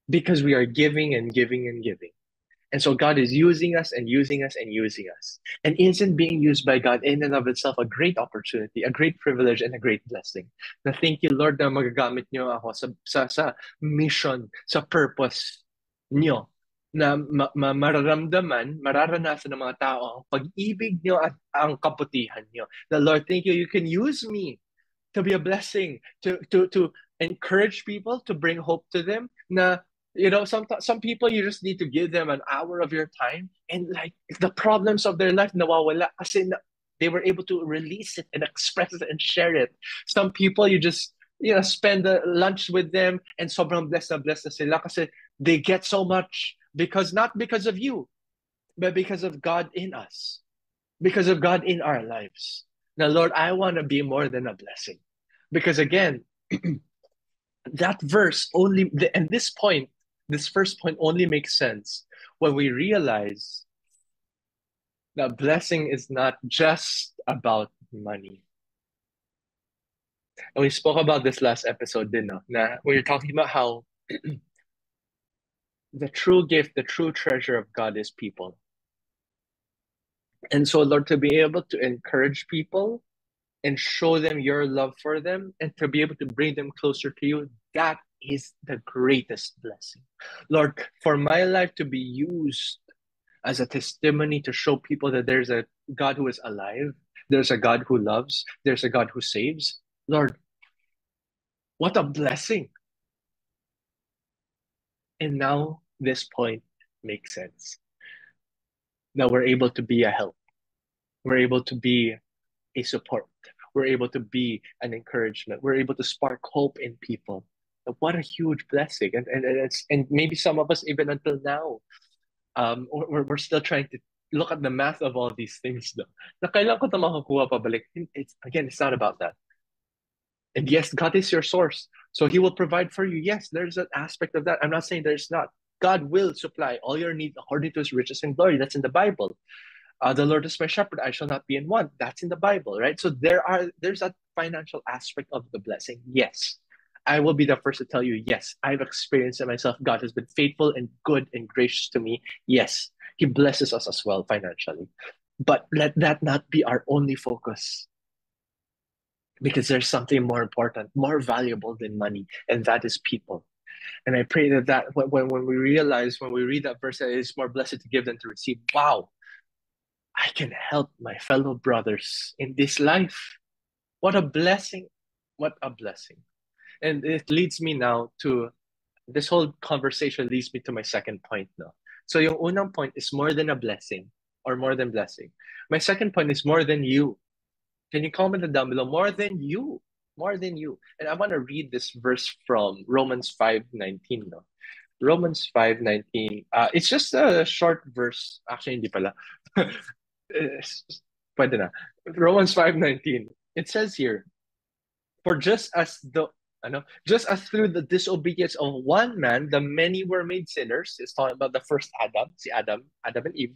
because we are giving and giving and giving. And so God is using us and using us and using us. And isn't being used by God in and of itself a great opportunity, a great privilege, and a great blessing? Na thank you, Lord, na magagamit niyo ako sa mission, sa purpose niyo, na mararamdaman, mararanasan ng mga tao ang pag-ibig niyo at ang kabutihan niyo. The Lord, thank you, you can use me to be a blessing, to encourage people, to bring hope to them. Na, you know, some people you just need to give them an hour of your time, and like the problems of their life nawawala kasi they were able to release it and express it and share it. Some people you just, you know, spend the lunch with them and sobrang blessed na sila kasi they get so much because not because of you, but because of God in us, because of God in our lives. Now, Lord, I want to be more than a blessing. Because again, that verse only, and this first point only makes sense when we realize that blessing is not just about money. And we spoke about this last episode, din, no? Na we were talking about how the true gift, the true treasure of God is people. And so, Lord, to be able to encourage people and show them your love for them and to be able to bring them closer to you, that is the greatest blessing. Lord, for my life to be used as a testimony to show people that there's a God who is alive, there's a God who loves, there's a God who saves. Lord, what a blessing. And now this point makes sense. Now we're able to be a help. We're able to be a support. We're able to be an encouragement. We're able to spark hope in people. What a huge blessing. And maybe some of us, even until now, we're still trying to look at the math of all these things. No? Na kailan ko ito makukuha pabalik? It's not about that. And yes, God is your source. So he will provide for you. Yes, there's an aspect of that. I'm not saying there's not. God will supply all your needs according to his riches and glory. That's in the Bible. The Lord is my shepherd, I shall not be in want. That's in the Bible, right? So there's a financial aspect of the blessing. Yes, I will be the first to tell you, yes, I've experienced it myself. God has been faithful and good and gracious to me. Yes, he blesses us as well financially. But let that not be our only focus. Because there's something more important, more valuable than money, and that is people. And I pray that when we realize, when we read that verse, that it's more blessed to give than to receive. Wow, I can help my fellow brothers in this life. What a blessing. What a blessing. And it leads me now to, this whole conversation leads me to my second point now. So yung unang point is more than a blessing or more than blessing. My second point is more than you. Can you comment down below? More than you. More than you. And I want to read this verse from Romans 5:19. No? Romans 5:19. It's just a short verse. Actually, hindi pala. Pwede na. Romans 5:19. It says here, for just as Just as through the disobedience of one man, the many were made sinners. It's talking about the first Adam, si Adam and Eve.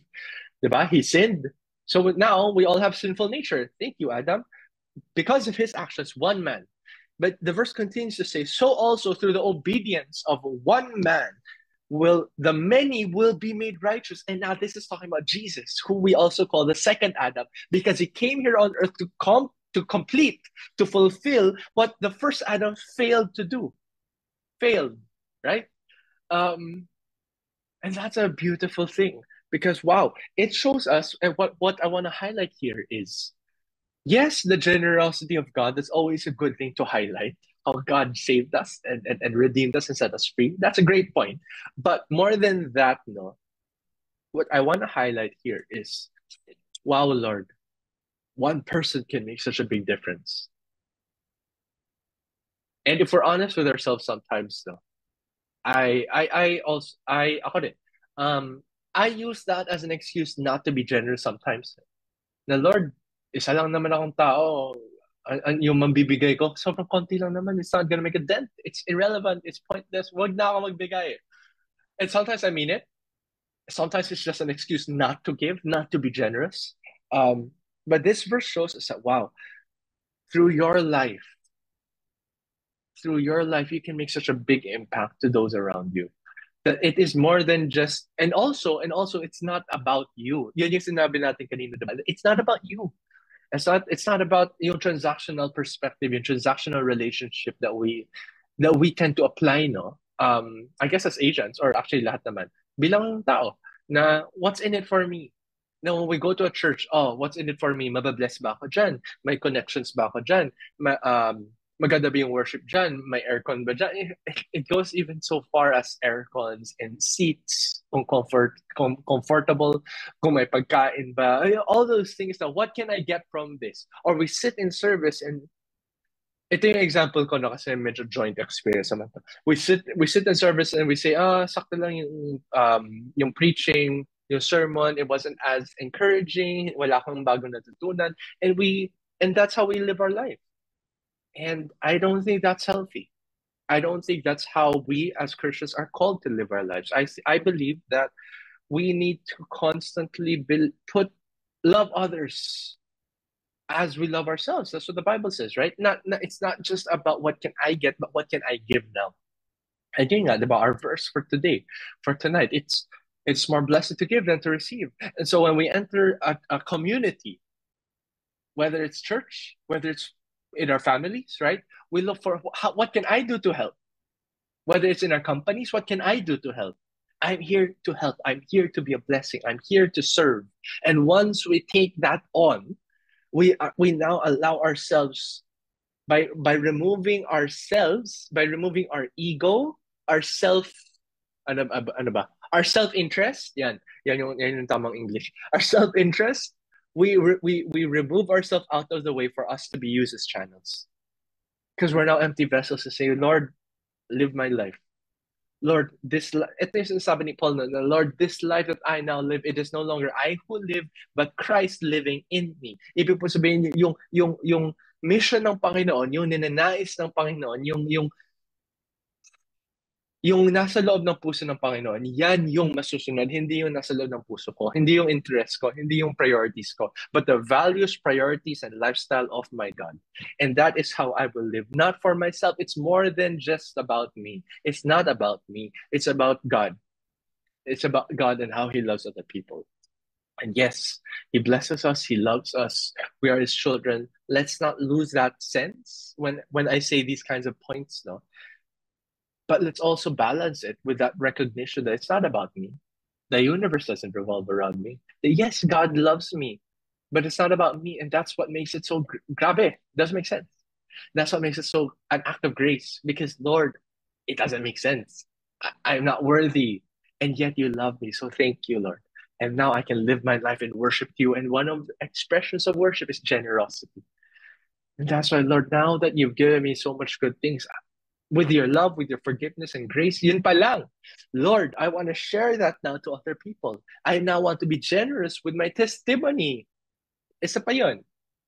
Diba? He sinned. So now we all have sinful nature. Thank you, Adam. Because of his actions, one man. But the verse continues to say, so also through the obedience of one man, will the many will be made righteous. And now this is talking about Jesus, who we also call the second Adam, because he came here on earth to complete, to fulfill what the first Adam failed to do. Failed, right? And that's a beautiful thing, because wow, it shows us, and what I want to highlight here is, yes, the generosity of God, that's always a good thing to highlight. How God saved us and redeemed us and set us free. That's a great point. But more than that, no, what I want to highlight here is, wow, Lord, one person can make such a big difference. And if we're honest with ourselves sometimes, though, ako din. I use that as an excuse not to be generous sometimes. Na Lord, isa lang naman akong tao. Yung mambibigay ko, sobrang konti lang naman. It's not gonna make a dent. It's irrelevant. It's pointless. Wag na ako magbigay. And sometimes I mean it. Sometimes it's just an excuse not to give, not to be generous. But this verse shows us that, wow, through your life, you can make such a big impact to those around you. That it is more than just, and also, it's not about you. Yun yung sinabi natin kanina, diba? It's not about you. It's not about yung transactional perspective, yung transactional relationship that we tend to apply, no? I guess as agents, or actually lahat naman, bilang tao, na what's in it for me? Now, when we go to a church, oh, what's in it for me? Mababless ba ako dyan? May connections ba ako dyan? Maganda ba yung worship dyan? May aircon ba dyan? It goes even so far as aircons and seats, kung comfortable, kung may pagkain ba, all those things. Now, what can I get from this? Or we sit in service, and ito yung example ko na kasi medyo joint experience naman to. We sit in service and we say, sakto lang yung preaching, yung sermon, it wasn't as encouraging, wala kang bago natutunan, and that's how we live our life. And I don't think that's healthy. I don't think that's how we as Christians are called to live our lives. I believe that we need to constantly love others as we love ourselves. That's what the Bible says, right? It's not just about what can I get, but what can I give now. Again, about our verse for today, for tonight, it's more blessed to give than to receive. And so when we enter a community, whether it's church, whether it's in our families, right? We look for what can I do to help? Whether it's in our companies, what can I do to help? I'm here to help. I'm here to be a blessing. I'm here to serve. And once we take that on, we now allow ourselves, by removing ourselves, by removing our ego, our our self-interest. Yan yung tamang English. Our self-interest. We remove ourselves out of the way for us to be used as channels, because we're now empty vessels to say, Lord, live my life. Lord, ito yung sabi ni Paul na, Lord, this life that I now live, it is no longer I who live, but Christ living in me. Ibig po sabihin, yung mission ng Panginoon, yung ninanais ng Panginoon, yung nasa loob ng puso ng Panginoon, yan yung masusunod, hindi yung nasa loob ng puso ko, hindi yung interest ko, hindi yung priorities ko, but the values, priorities, and lifestyle of my God. And that is how I will live. Not for myself. It's more than just about me. It's not about me. It's about God. It's about God and how He loves other people. And yes, He blesses us. He loves us. We are His children. Let's not lose that sense when I say these kinds of points, no? But let's also balance it with that recognition that it's not about me. The universe doesn't revolve around me. Yes, God loves me, but it's not about me. And that's what makes it so grabe. Doesn't make sense. That's what makes it so an act of grace. Because, Lord, it doesn't make sense. I'm not worthy. And yet you love me. So thank you, Lord. And now I can live my life and worship you. And one of the expressions of worship is generosity. And that's why, Lord, now that you've given me so much good things, with your love, with your forgiveness and grace, yun pa lang. Lord, I want to share that now to other people. I now want to be generous with my testimony. Isa pa yun.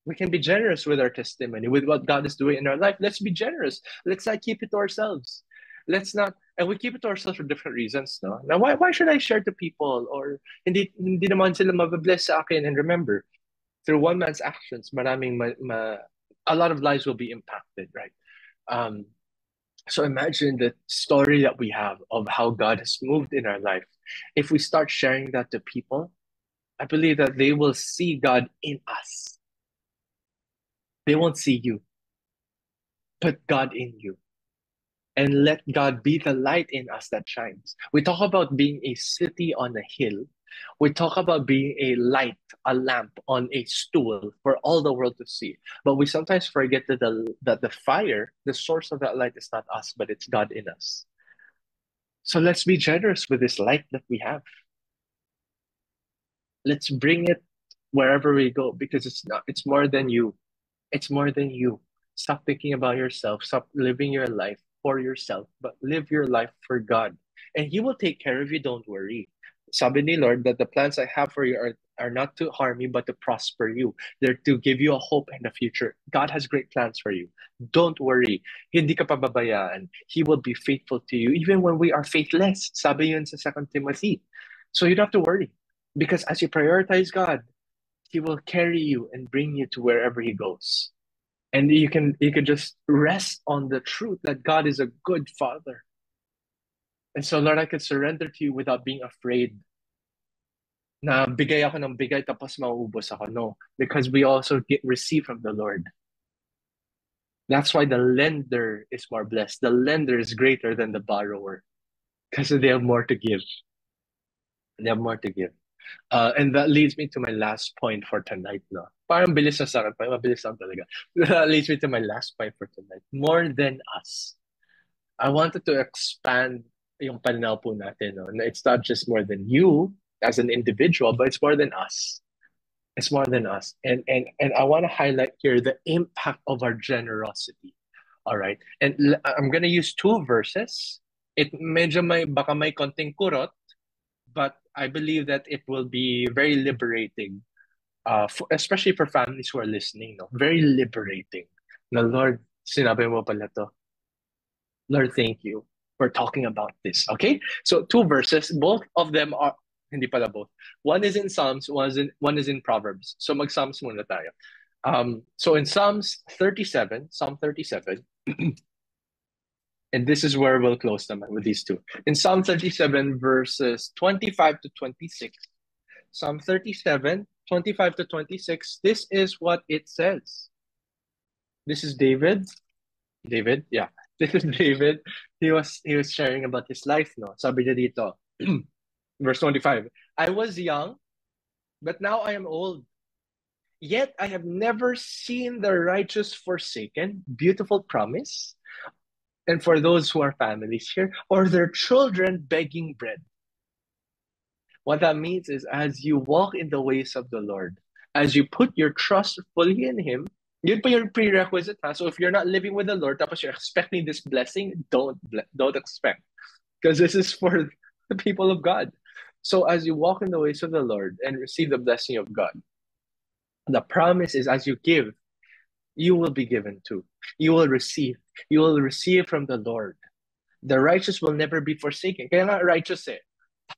We can be generous with our testimony, with what God is doing in our life. Let's be generous. Let's not keep it to ourselves. Let's not, and we keep it to ourselves for different reasons, no? Now, why should I share to people? Or hindi naman sila mababless sa akin. And remember, through one man's actions, a lot of lives will be impacted, right? Um, so imagine the story that we have of how God has moved in our life. If we start sharing that to people, I believe that they will see God in us. They won't see you, but God in you. And let God be the light in us that shines. We talk about being a city on a hill. We talk about being a light, a lamp on a stool for all the world to see. But we sometimes forget that the fire, the source of that light is not us, but it's God in us. So let's be generous with this light that we have. Let's bring it wherever we go, because it's more than you. It's more than you. Stop thinking about yourself. Stop living your life for yourself, but live your life for God. And He will take care of you. Don't worry. Sabi ni Lord that the plans I have for you are not to harm you, but to prosper you. They're to give you a hope in the future. God has great plans for you. Don't worry. Hindi ka pababayaan. He will be faithful to you, even when we are faithless. Sabi yun sa 2 Timothy. So you don't have to worry. Because as you prioritize God, He will carry you and bring you to wherever He goes. And you can just rest on the truth that God is a good Father. And so, Lord, I can surrender to you without being afraid na bigay ako ng bigay tapos mauubos ako. No, because we also receive from the Lord. That's why the lender is more blessed. The lender is greater than the borrower because they have more to give. They have more to give. And that leads me to my last point for tonight, no? Parang bilis na sa akin, mabilis lang talaga. That leads me to my last point for tonight. More than us. I wanted to expand yung pananaw po natin, no? It's not just more than you as an individual, but it's more than us. It's more than us. And I want to highlight here the impact of our generosity. All right. And I'm going to use two verses. It medyo baka may konting kurot, but I believe that it will be very liberating, especially for families who are listening. No? Very liberating. Na Lord, sinabi mo pala to. Lord, thank you for talking about this. Okay? So two verses, both of them are, hindi pala both. One is in Psalms, one is in Proverbs. So mag-Psalms muna tayo. So in Psalm 37, and this is where we'll close naman with these two. In Psalm 37, verses 25 to 26. Psalm 37, 25 to 26, this is what it says. This is David. David, yeah. This is David. He was sharing about his life, no? Sabi niya dito, verse 25, I was young, but now I am old. Yet I have never seen the righteous forsaken. Beautiful promise. And for those who are families here, or their children begging bread. What that means is as you walk in the ways of the Lord, as you put your trust fully in Him, yun pa yung prerequisite, ha? So if you're not living with the Lord, tapos you're expecting this blessing, don't expect. Because this is for the people of God. So as you walk in the ways of the Lord and receive the blessing of God, the promise is as you give, you will be given too. You will receive. You will receive from the Lord. The righteous will never be forsaken. Kaya nga righteous eh.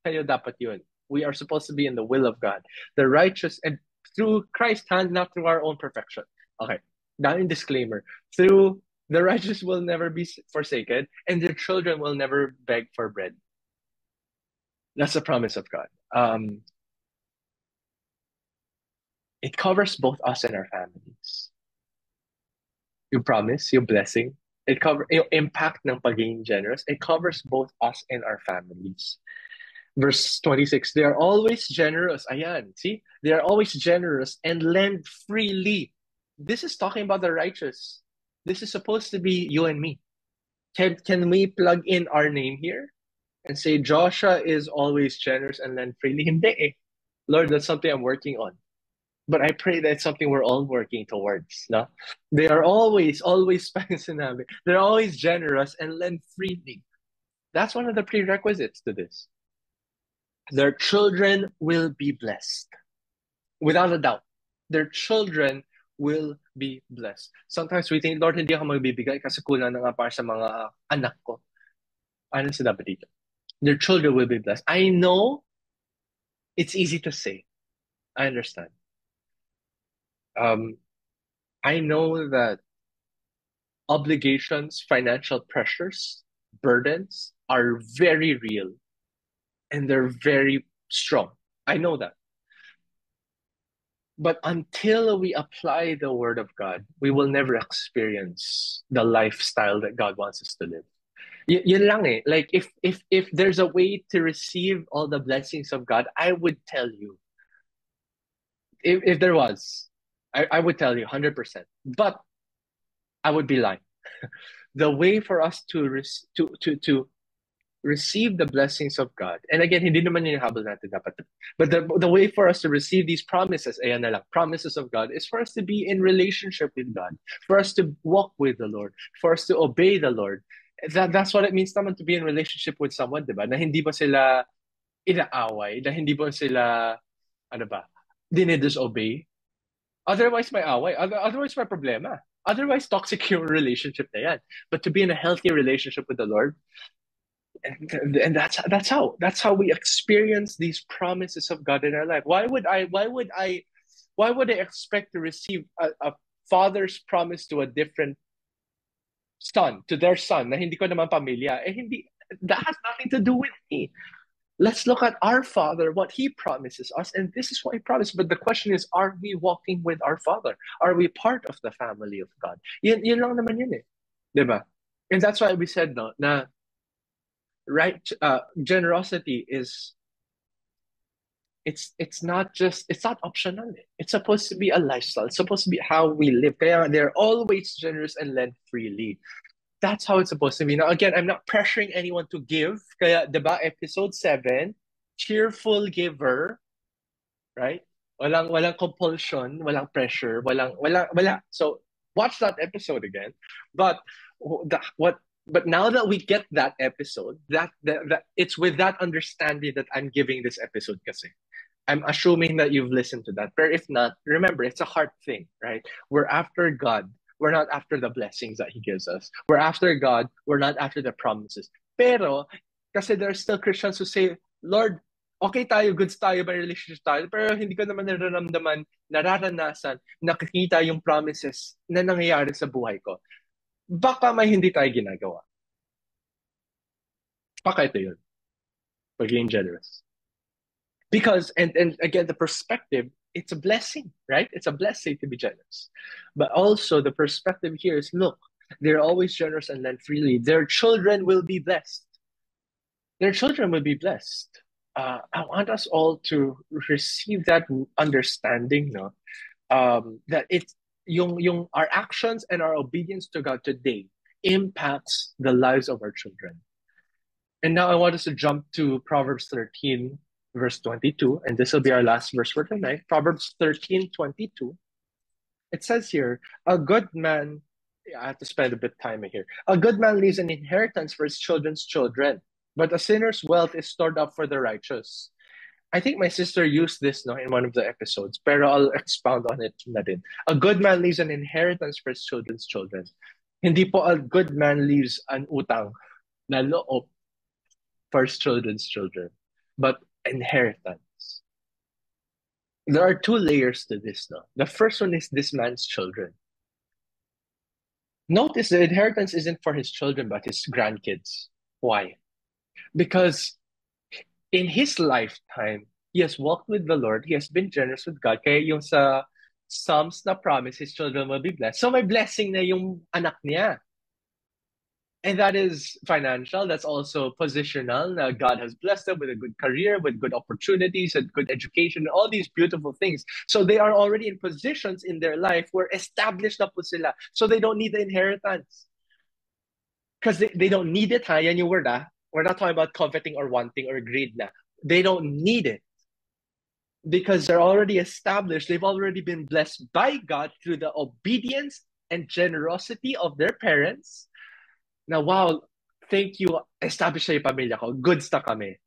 Tayo dapat yun. We are supposed to be in the will of God. The righteous, and through Christ's hand, not through our own perfection. Okay, now in disclaimer. Through the righteous will never be forsaken, and their children will never beg for bread. That's the promise of God. It covers both us and our families. Yung promise, yung blessing, it covers yung impact ng pagiging generous. It covers both us and our families. Verse 26, they are always generous. Ayan, see? They are always generous and lend freely. This is talking about the righteous. This is supposed to be you and me. Can we plug in our name here and say Joshua is always generous and lend freely? Hindi eh. Lord, that's something I'm working on. But I pray that it's something we're all working towards. No? They are always sinabi, they're always generous and lend freely. That's one of the prerequisites to this. Their children will be blessed. Without a doubt. Their children will be blessed. Sometimes we think, Lord, hindi ako magbibigay kasi kulang na nga para sa mga anak ko. Ano sinabi dito? Their children will be blessed. I know it's easy to say. I understand. I know that obligations, financial pressures, burdens are very real and they're very strong. I know that. But until we apply the word of God, we will never experience the lifestyle that God wants us to live. Yun lang eh. Like if there's a way to receive all the blessings of God, I would tell you. If there was, I would tell you 100%. But I would be lying. The way for us to receive the blessings of God. And again, hindi naman yun yung habol natin dapat. But the way for us to receive these promises, ayan na lang, promises of God, is for us to be in relationship with God, for us to walk with the Lord, for us to obey the Lord. That's what it means naman to be in relationship with someone, di ba? Na hindi ba sila inaaway, na hindi ba sila, ano ba, dinidisobey. Otherwise, may away. Otherwise, may problema. Otherwise, toxic yung relationship na yan. But to be in a healthy relationship with the Lord, and that's how we experience these promises of God in our life. Why would I expect to receive a father's promise to a different son, to their son, na hindi ko naman pamilya? Hindi, that has nothing to do with me. Let's look at our Father, what He promises us, and this is what He promised. But the question is, are we walking with our Father? Are we part of the family of God? Yun lang naman yun eh. Diba? And that's why we said no, na right, generosity is, it's not optional. It's supposed to be a lifestyle. It's supposed to be how we live. Kaya they're always generous and lend freely. That's how it's supposed to be. Now, again, I'm not pressuring anyone to give. Kaya, diba, episode 7, cheerful giver, right? Walang compulsion, walang pressure, wala. So, watch that episode again. But now that we get that episode, that it's with that understanding that I'm giving this episode kasi. I'm assuming that you've listened to that. But if not, remember, it's a heart thing, right? We're after God. We're not after the blessings that He gives us. We're after God. We're not after the promises. Pero, kasi there are still Christians who say, Lord, okay tayo, goods tayo, may relationship tayo, pero hindi ko naman nararanasan, nakikita yung promises na nangyayari sa buhay ko. Baka may hindi tayo ginagawa. Baka ito yun. Pagiging generous. Because, and again, the perspective, it's a blessing, right? It's a blessing to be generous. But also the perspective here is, look, they're always generous and lend freely. Their children will be blessed. Their children will be blessed. I want us all to receive that understanding, no? That it's yung our actions and our obedience to God today impacts the lives of our children. And now I want us to jump to Proverbs 13, verse 22, and this will be our last verse for tonight. Proverbs 13:22. It says here, a good man, I have to spend a bit of time here. A good man leaves an inheritance for his children's children, but a sinner's wealth is stored up for the righteous. I think my sister used this no in one of the episodes, pero I'll expound on it na din. A good man leaves an inheritance for his children's children. Hindi po a good man leaves an utang na loob for his children's children, but inheritance. There are two layers to this now. The first one is this man's children. Notice the inheritance isn't for his children, but his grandkids. Why? Because in his lifetime, he has walked with the Lord. He has been generous with God. Kaya yung sa Psalms na promise, his children will be blessed. So may blessing na yung anak niya. And that is financial. That's also positional. God has blessed them with a good career, with good opportunities, and good education, all these beautiful things. So they are already in positions in their life where established na po sila. So they don't need the inheritance. Because they don't need it. Ha? Yan yung word. Ha? We're not talking about coveting or wanting or greed. Na. They don't need it. Because they're already established. They've already been blessed by God through the obedience and generosity of their parents. Now, wow, thank you, established na yung pamilya ko, goods na kami.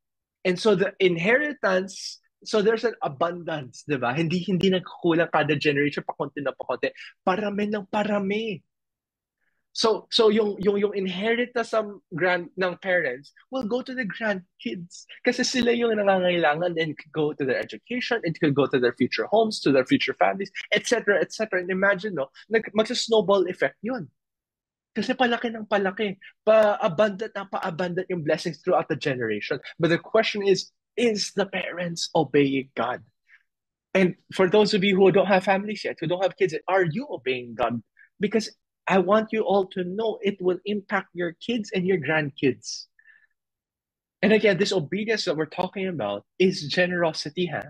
And so the inheritance So there's an abundance, di ba? Hindi nagkukulang kada generation pa konti na pa konti. Parami ng parami. So yung inheritance ng parents will go to the grandkids kasi sila yung nangangailangan and could go to their education, it could go to their future homes, to their future families, etc., etc. And imagine, no, magsa-snowball effect yun. Kasi palaki ng palaki, pa-abundant yung blessings throughout the generation. But the question is the parents obeying God? And for those of you who don't have families yet, who don't have kids, are you obeying God? Because I want you all to know it will impact your kids and your grandkids. And again, this obedience that we're talking about is generosity, huh?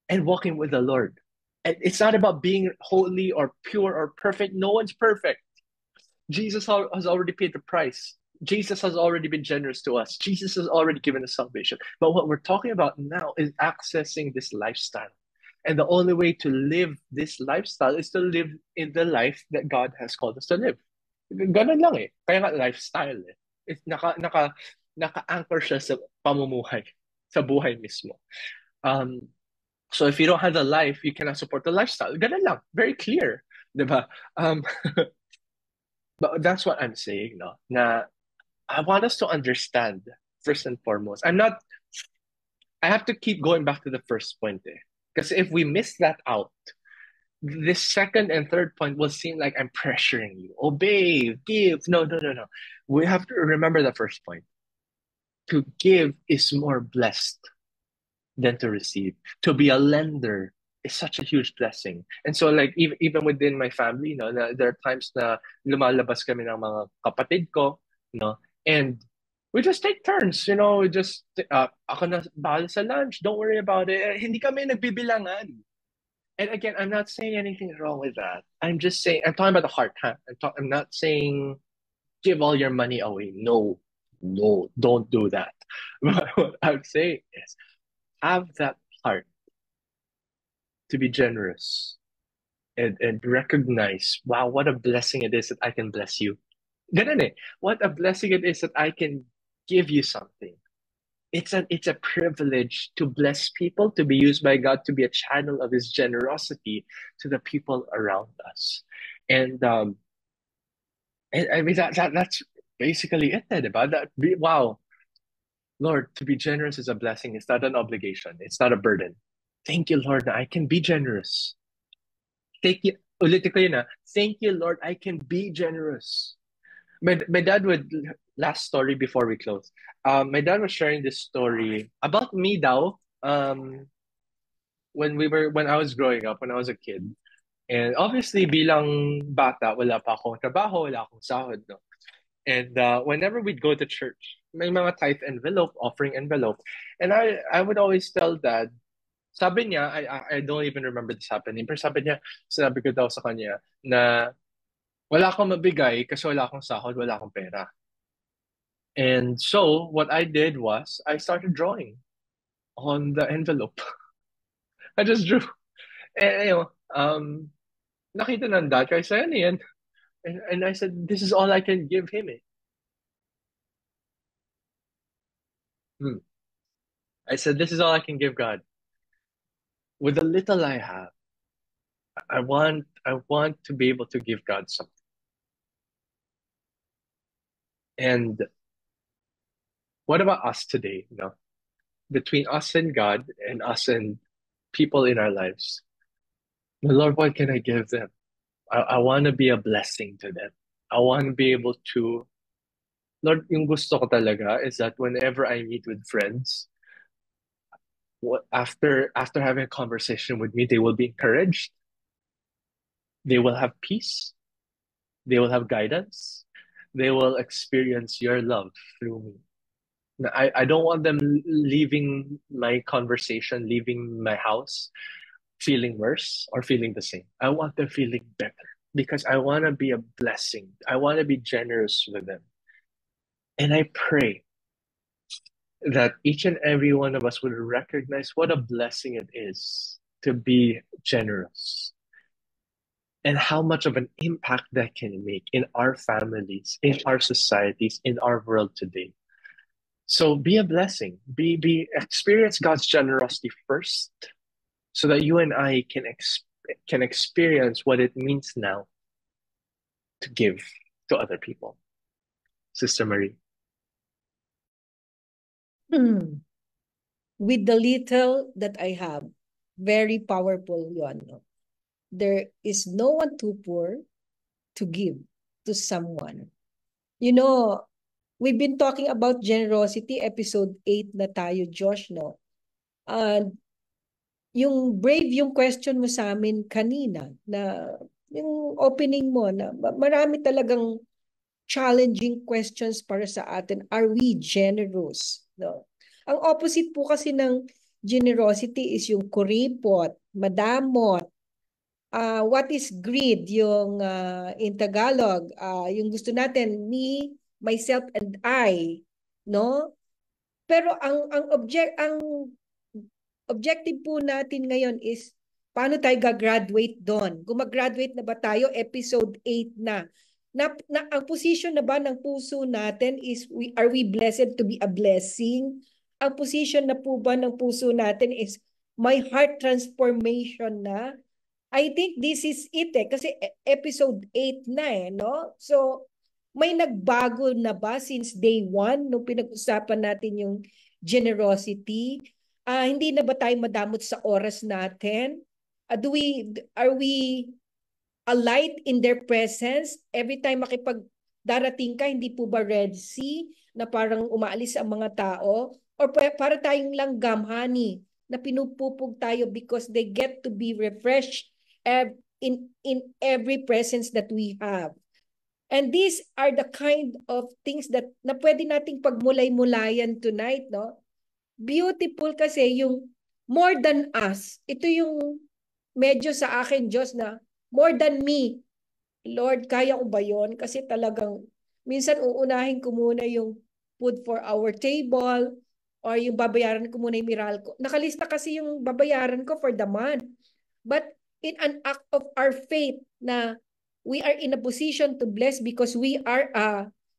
And walking with the Lord. And it's not about being holy or pure or perfect. No one's perfect. Jesus has already paid the price. Jesus has already been generous to us. Jesus has already given us salvation. But what we're talking about now is accessing this lifestyle. And the only way to live this lifestyle is to live in the life that God has called us to live. Ganun lang eh. Kaya nga lifestyle eh. It's naka-anchor siya sa pamumuhay, sa buhay mismo. So if you don't have the life, you cannot support the lifestyle. Ganun lang. Very clear. Diba? But that's what I'm saying, no? Na I want us to understand, first and foremost. I have to keep going back to the first point eh. Because if we miss that out, this second and third point will seem like I'm pressuring you. Obey, give. No, no, no, no. We have to remember the first point. To give is more blessed than to receive. To be a lender is such a huge blessing. And so like even within my family, there are times na lumalabas kami ng mga kapatid ko, and we just take turns, just ako na bahala sa lunch, don't worry about it. Hindi kami nagbibilangan. And again, I'm not saying anything wrong with that. I'm just saying, I'm talking about the heart, huh? I'm not saying give all your money away. No, no, don't do that. But what I'm saying is have that heart to be generous and recognize, wow, what a blessing it is that I can bless you. Ganun eh. What a blessing it is that I can give you something. It's a privilege to bless people, to be used by God, to be a channel of His generosity to the people around us. And I mean that's basically it, diba? Wow, Lord, to be generous is a blessing. It's not an obligation. It's not a burden. Thank you, Lord, that I can be generous. Thank you. Ulitin ko yun, thank you, Lord, I can be generous. My dad would, last story before we close. My dad was sharing this story about me daw. When I was growing up, when I was a kid. And obviously, bilang bata, wala pa akong trabaho, wala akong sahod, no? And whenever we'd go to church, may mga tithe envelope, offering envelope. And I would always tell dad, sabi niya, I don't even remember this happening, pero sabi ko daw sa kanya na wala akong mabigay kasi wala akong sahod, wala akong pera. And so what I did was I started drawing on the envelope. I just drew. And nakita ng dad, kaya sa'yo na yan. And I said, this is all I can give him eh. I said, this is all I can give God. With the little I have, I want to be able to give God something. And what about us today, Between us and God and us and people in our lives. Lord, what can I give them? I want to be a blessing to them. I want to be able to, Lord, yung gusto ko talaga is that whenever I meet with friends, after having a conversation with me, they will be encouraged. They will have peace. They will have guidance. They will experience your love through me. I don't want them leaving my conversation, leaving my house, feeling worse or feeling the same. I want them feeling better because I want to be a blessing. I want to be generous with them. And I pray that each and every one of us would recognize what a blessing it is to be generous and how much of an impact that can make in our families, in our societies, in our world today. So be a blessing. Experience God's generosity first, so that you and I can experience what it means now to give to other people. Sister Marie. With the little that I have, very powerful yun. No? There is no one too poor to give to someone. You know, we've been talking about generosity, episode 8 na tayo, Josh, no? And yung brave yung question mo sa amin kanina, na yung opening mo, na marami talagang challenging questions para sa atin. Are we generous? No? Ang opposite po kasi ng generosity is yung kuripot, madamot. What is greed? Yung in Tagalog, yung gusto natin, me, myself, and I. No? Pero ang objective po natin ngayon is paano tayo gagraduate doon? Gumagraduate na ba tayo? Episode 8 na. Ang position na ba ng puso natin is are we blessed to be a blessing? Ang position na po ba ng puso natin is my heart transformation na? I think this is it kasi episode 8 na no? So may nagbago na ba since day 1 nung pinag-usapan natin yung generosity? Hindi na ba tayo madamot sa oras natin? Are we a light in their presence? Every time darating ka, hindi po ba Red Sea na parang umaalis ang mga tao? Or para tayong langgam, honey, na pinupupog tayo because they get to be refreshed in every presence that we have. And these are the kind of things that na pwede nating pagmulay-mulayan tonight, no? Beautiful kasi yung more than us. Ito yung medyo sa akin, Diyos, na more than me. Lord, kaya ko ba yun? Kasi talagang minsan uunahin ko muna yung food for our table or yung babayaran ko muna yung Meralco. Nakalista kasi yung babayaran ko for the month. But in an act of our faith na we are in a position to bless because we are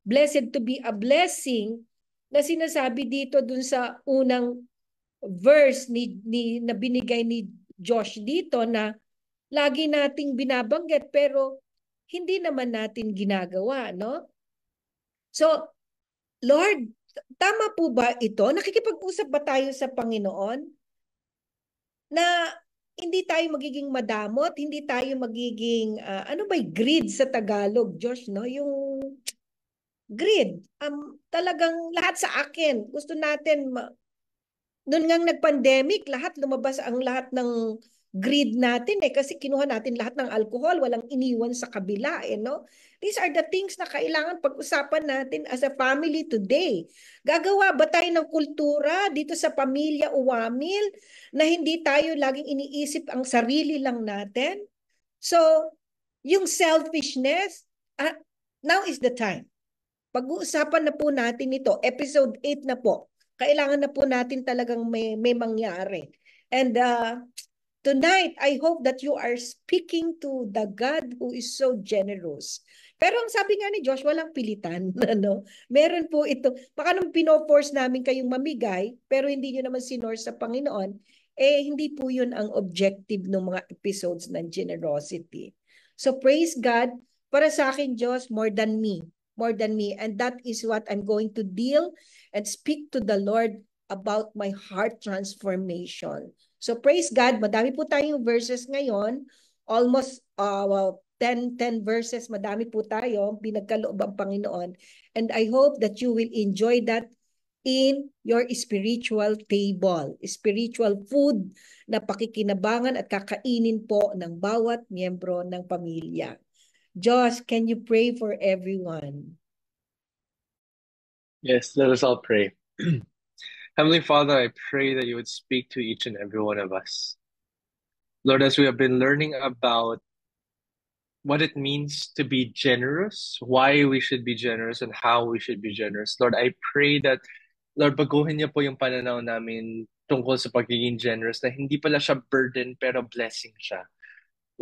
blessed to be a blessing, na sinasabi dito dun sa unang verse na binigay ni Josh dito, na lagi nating binabanggit pero hindi naman natin ginagawa, no? So, Lord, tama po ba ito? Nakikipag-usap ba tayo sa Panginoon na hindi tayo magiging madamot, hindi tayo magiging, ano ba greed sa Tagalog, Josh, no? Yung greed. Talagang lahat sa akin. Gusto natin, noon ngang nag-pandemic, lumabas ang lahat ng greed natin kasi kinuha natin lahat ng alcohol, walang iniwan sa kabila no? These are the things na kailangan pag-usapan natin as a family today. Gagawa ba tayo ng kultura dito sa pamilya Uwamil na hindi tayo laging iniisip ang sarili lang natin? So, yung selfishness, now is the time. Pag-uusapan na po natin ito, episode 8 na po. Kailangan na po natin talagang may mangyari. And tonight, I hope that you are speaking to the God who is so generous. Pero ang sabi nga ni Josh, walang pilitan. Ano? Meron po ito. Baka nung pino-force namin kayong mamigay, pero hindi nyo naman sinor sa Panginoon, hindi po yun ang objective ng mga episodes ng generosity. So praise God, para sa akin, Diyos, more than me. And that is what I'm going to deal and speak to the Lord about my heart transformation. So praise God, madami po tayong verses ngayon, almost 10 verses, madami po tayo, pinagkaloob ang Panginoon. And I hope that you will enjoy that in your spiritual table, spiritual food na pakikinabangan at kakainin po ng bawat miyembro ng pamilya. Josh, can you pray for everyone? Yes, let us all pray. Heavenly Father, I pray that you would speak to each and every one of us. Lord, as we have been learning about what it means to be generous, why we should be generous, and how we should be generous, Lord, I pray that, Lord, baguhin niyo po yung pananaw namin tungkol sa pagiging generous, na hindi pala siya burden, pero blessing siya.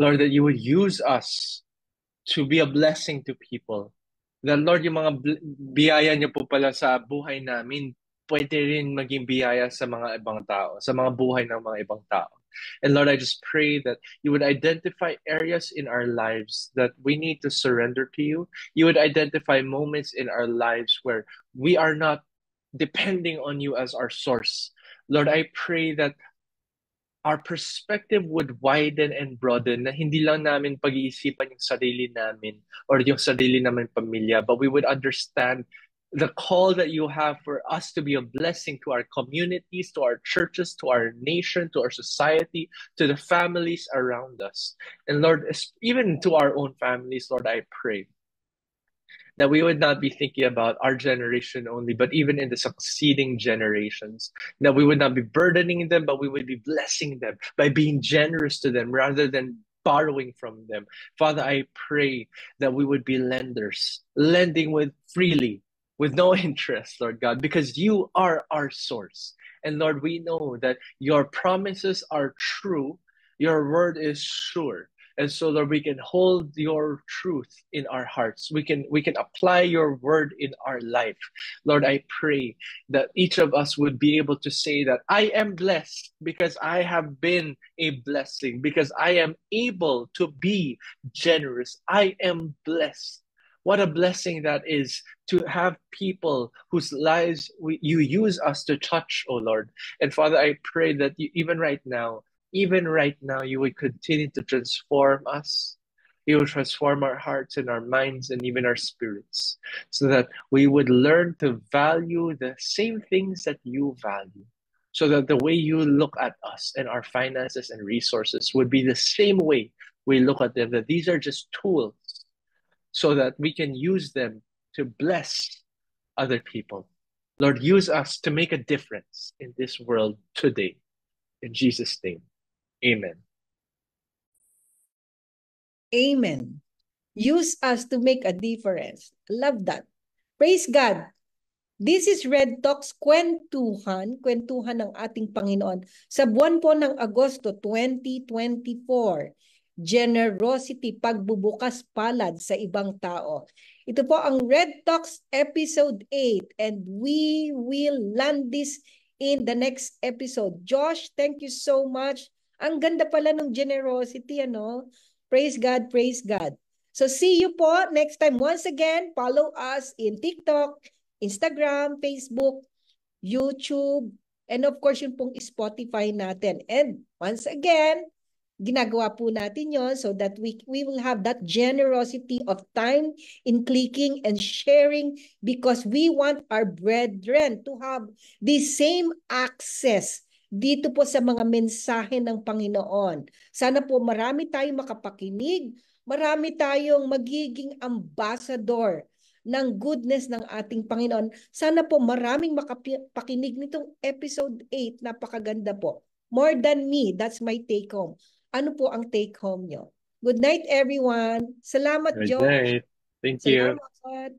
Lord, that you would use us to be a blessing to people. That, Lord, yung mga biyaya niyo po pala sa buhay namin, pwede rin maging biyaya sa mga ibang tao, sa mga buhay ng mga ibang tao. And Lord, I just pray that you would identify areas in our lives that we need to surrender to you. You would identify moments in our lives where we are not depending on you as our source. Lord, I pray that our perspective would widen and broaden, na hindi lang namin pag-iisipan yung sarili namin or yung sarili namin pamilya, but we would understand the call that you have for us to be a blessing to our communities, to our churches, to our nation, to our society, to the families around us. And Lord, even to our own families, Lord, I pray that we would not be thinking about our generation only, but even in the succeeding generations, that we would not be burdening them, but we would be blessing them by being generous to them rather than borrowing from them. Father, I pray that we would be lenders, lending with freely, with no interest, Lord God, because you are our source. And Lord, we know that your promises are true, your word is sure. And so, Lord, we can hold your truth in our hearts. We can apply your word in our life. Lord, I pray that each of us would be able to say that I am blessed because I have been a blessing, because I am able to be generous. I am blessed. What a blessing that is to have people whose lives you use us to touch, oh Lord. And Father, I pray that even right now, you would continue to transform us. You would transform our hearts and our minds and even our spirits so that we would learn to value the same things that you value. So that the way you look at us and our finances and resources would be the same way we look at them, that these are just tools so that we can use them to bless other people. Lord, use us to make a difference in this world today. In Jesus' name. Amen. Amen. Use us to make a difference. Love that. Praise God. This is Red Talks Kwentuhan ng ating Panginoon sa buwan po ng Agosto 2024. Generosity, pagbubukas palad sa ibang tao. Ito po ang Red Talks Episode 8 and we will land this in the next episode. Josh, thank you so much. Ang ganda pala ng generosity, ano? Praise God, praise God. So see you po next time. Once again, follow us in TikTok, Instagram, Facebook, YouTube, and of course yung pong Spotify natin. And once again, ginagawa po natin yon so that we will have that generosity of time in clicking and sharing because we want our brethren to have the same access dito po sa mga mensahe ng Panginoon. Sana po marami tayong makapakinig, marami tayong magiging ambassador ng goodness ng ating Panginoon. Sana po maraming makapakinig nitong episode 8. Napakaganda po. More than me, that's my take home. Ano po ang take home nyo? Good night, everyone. Salamat, Good Josh. night. Thank you. Salamat.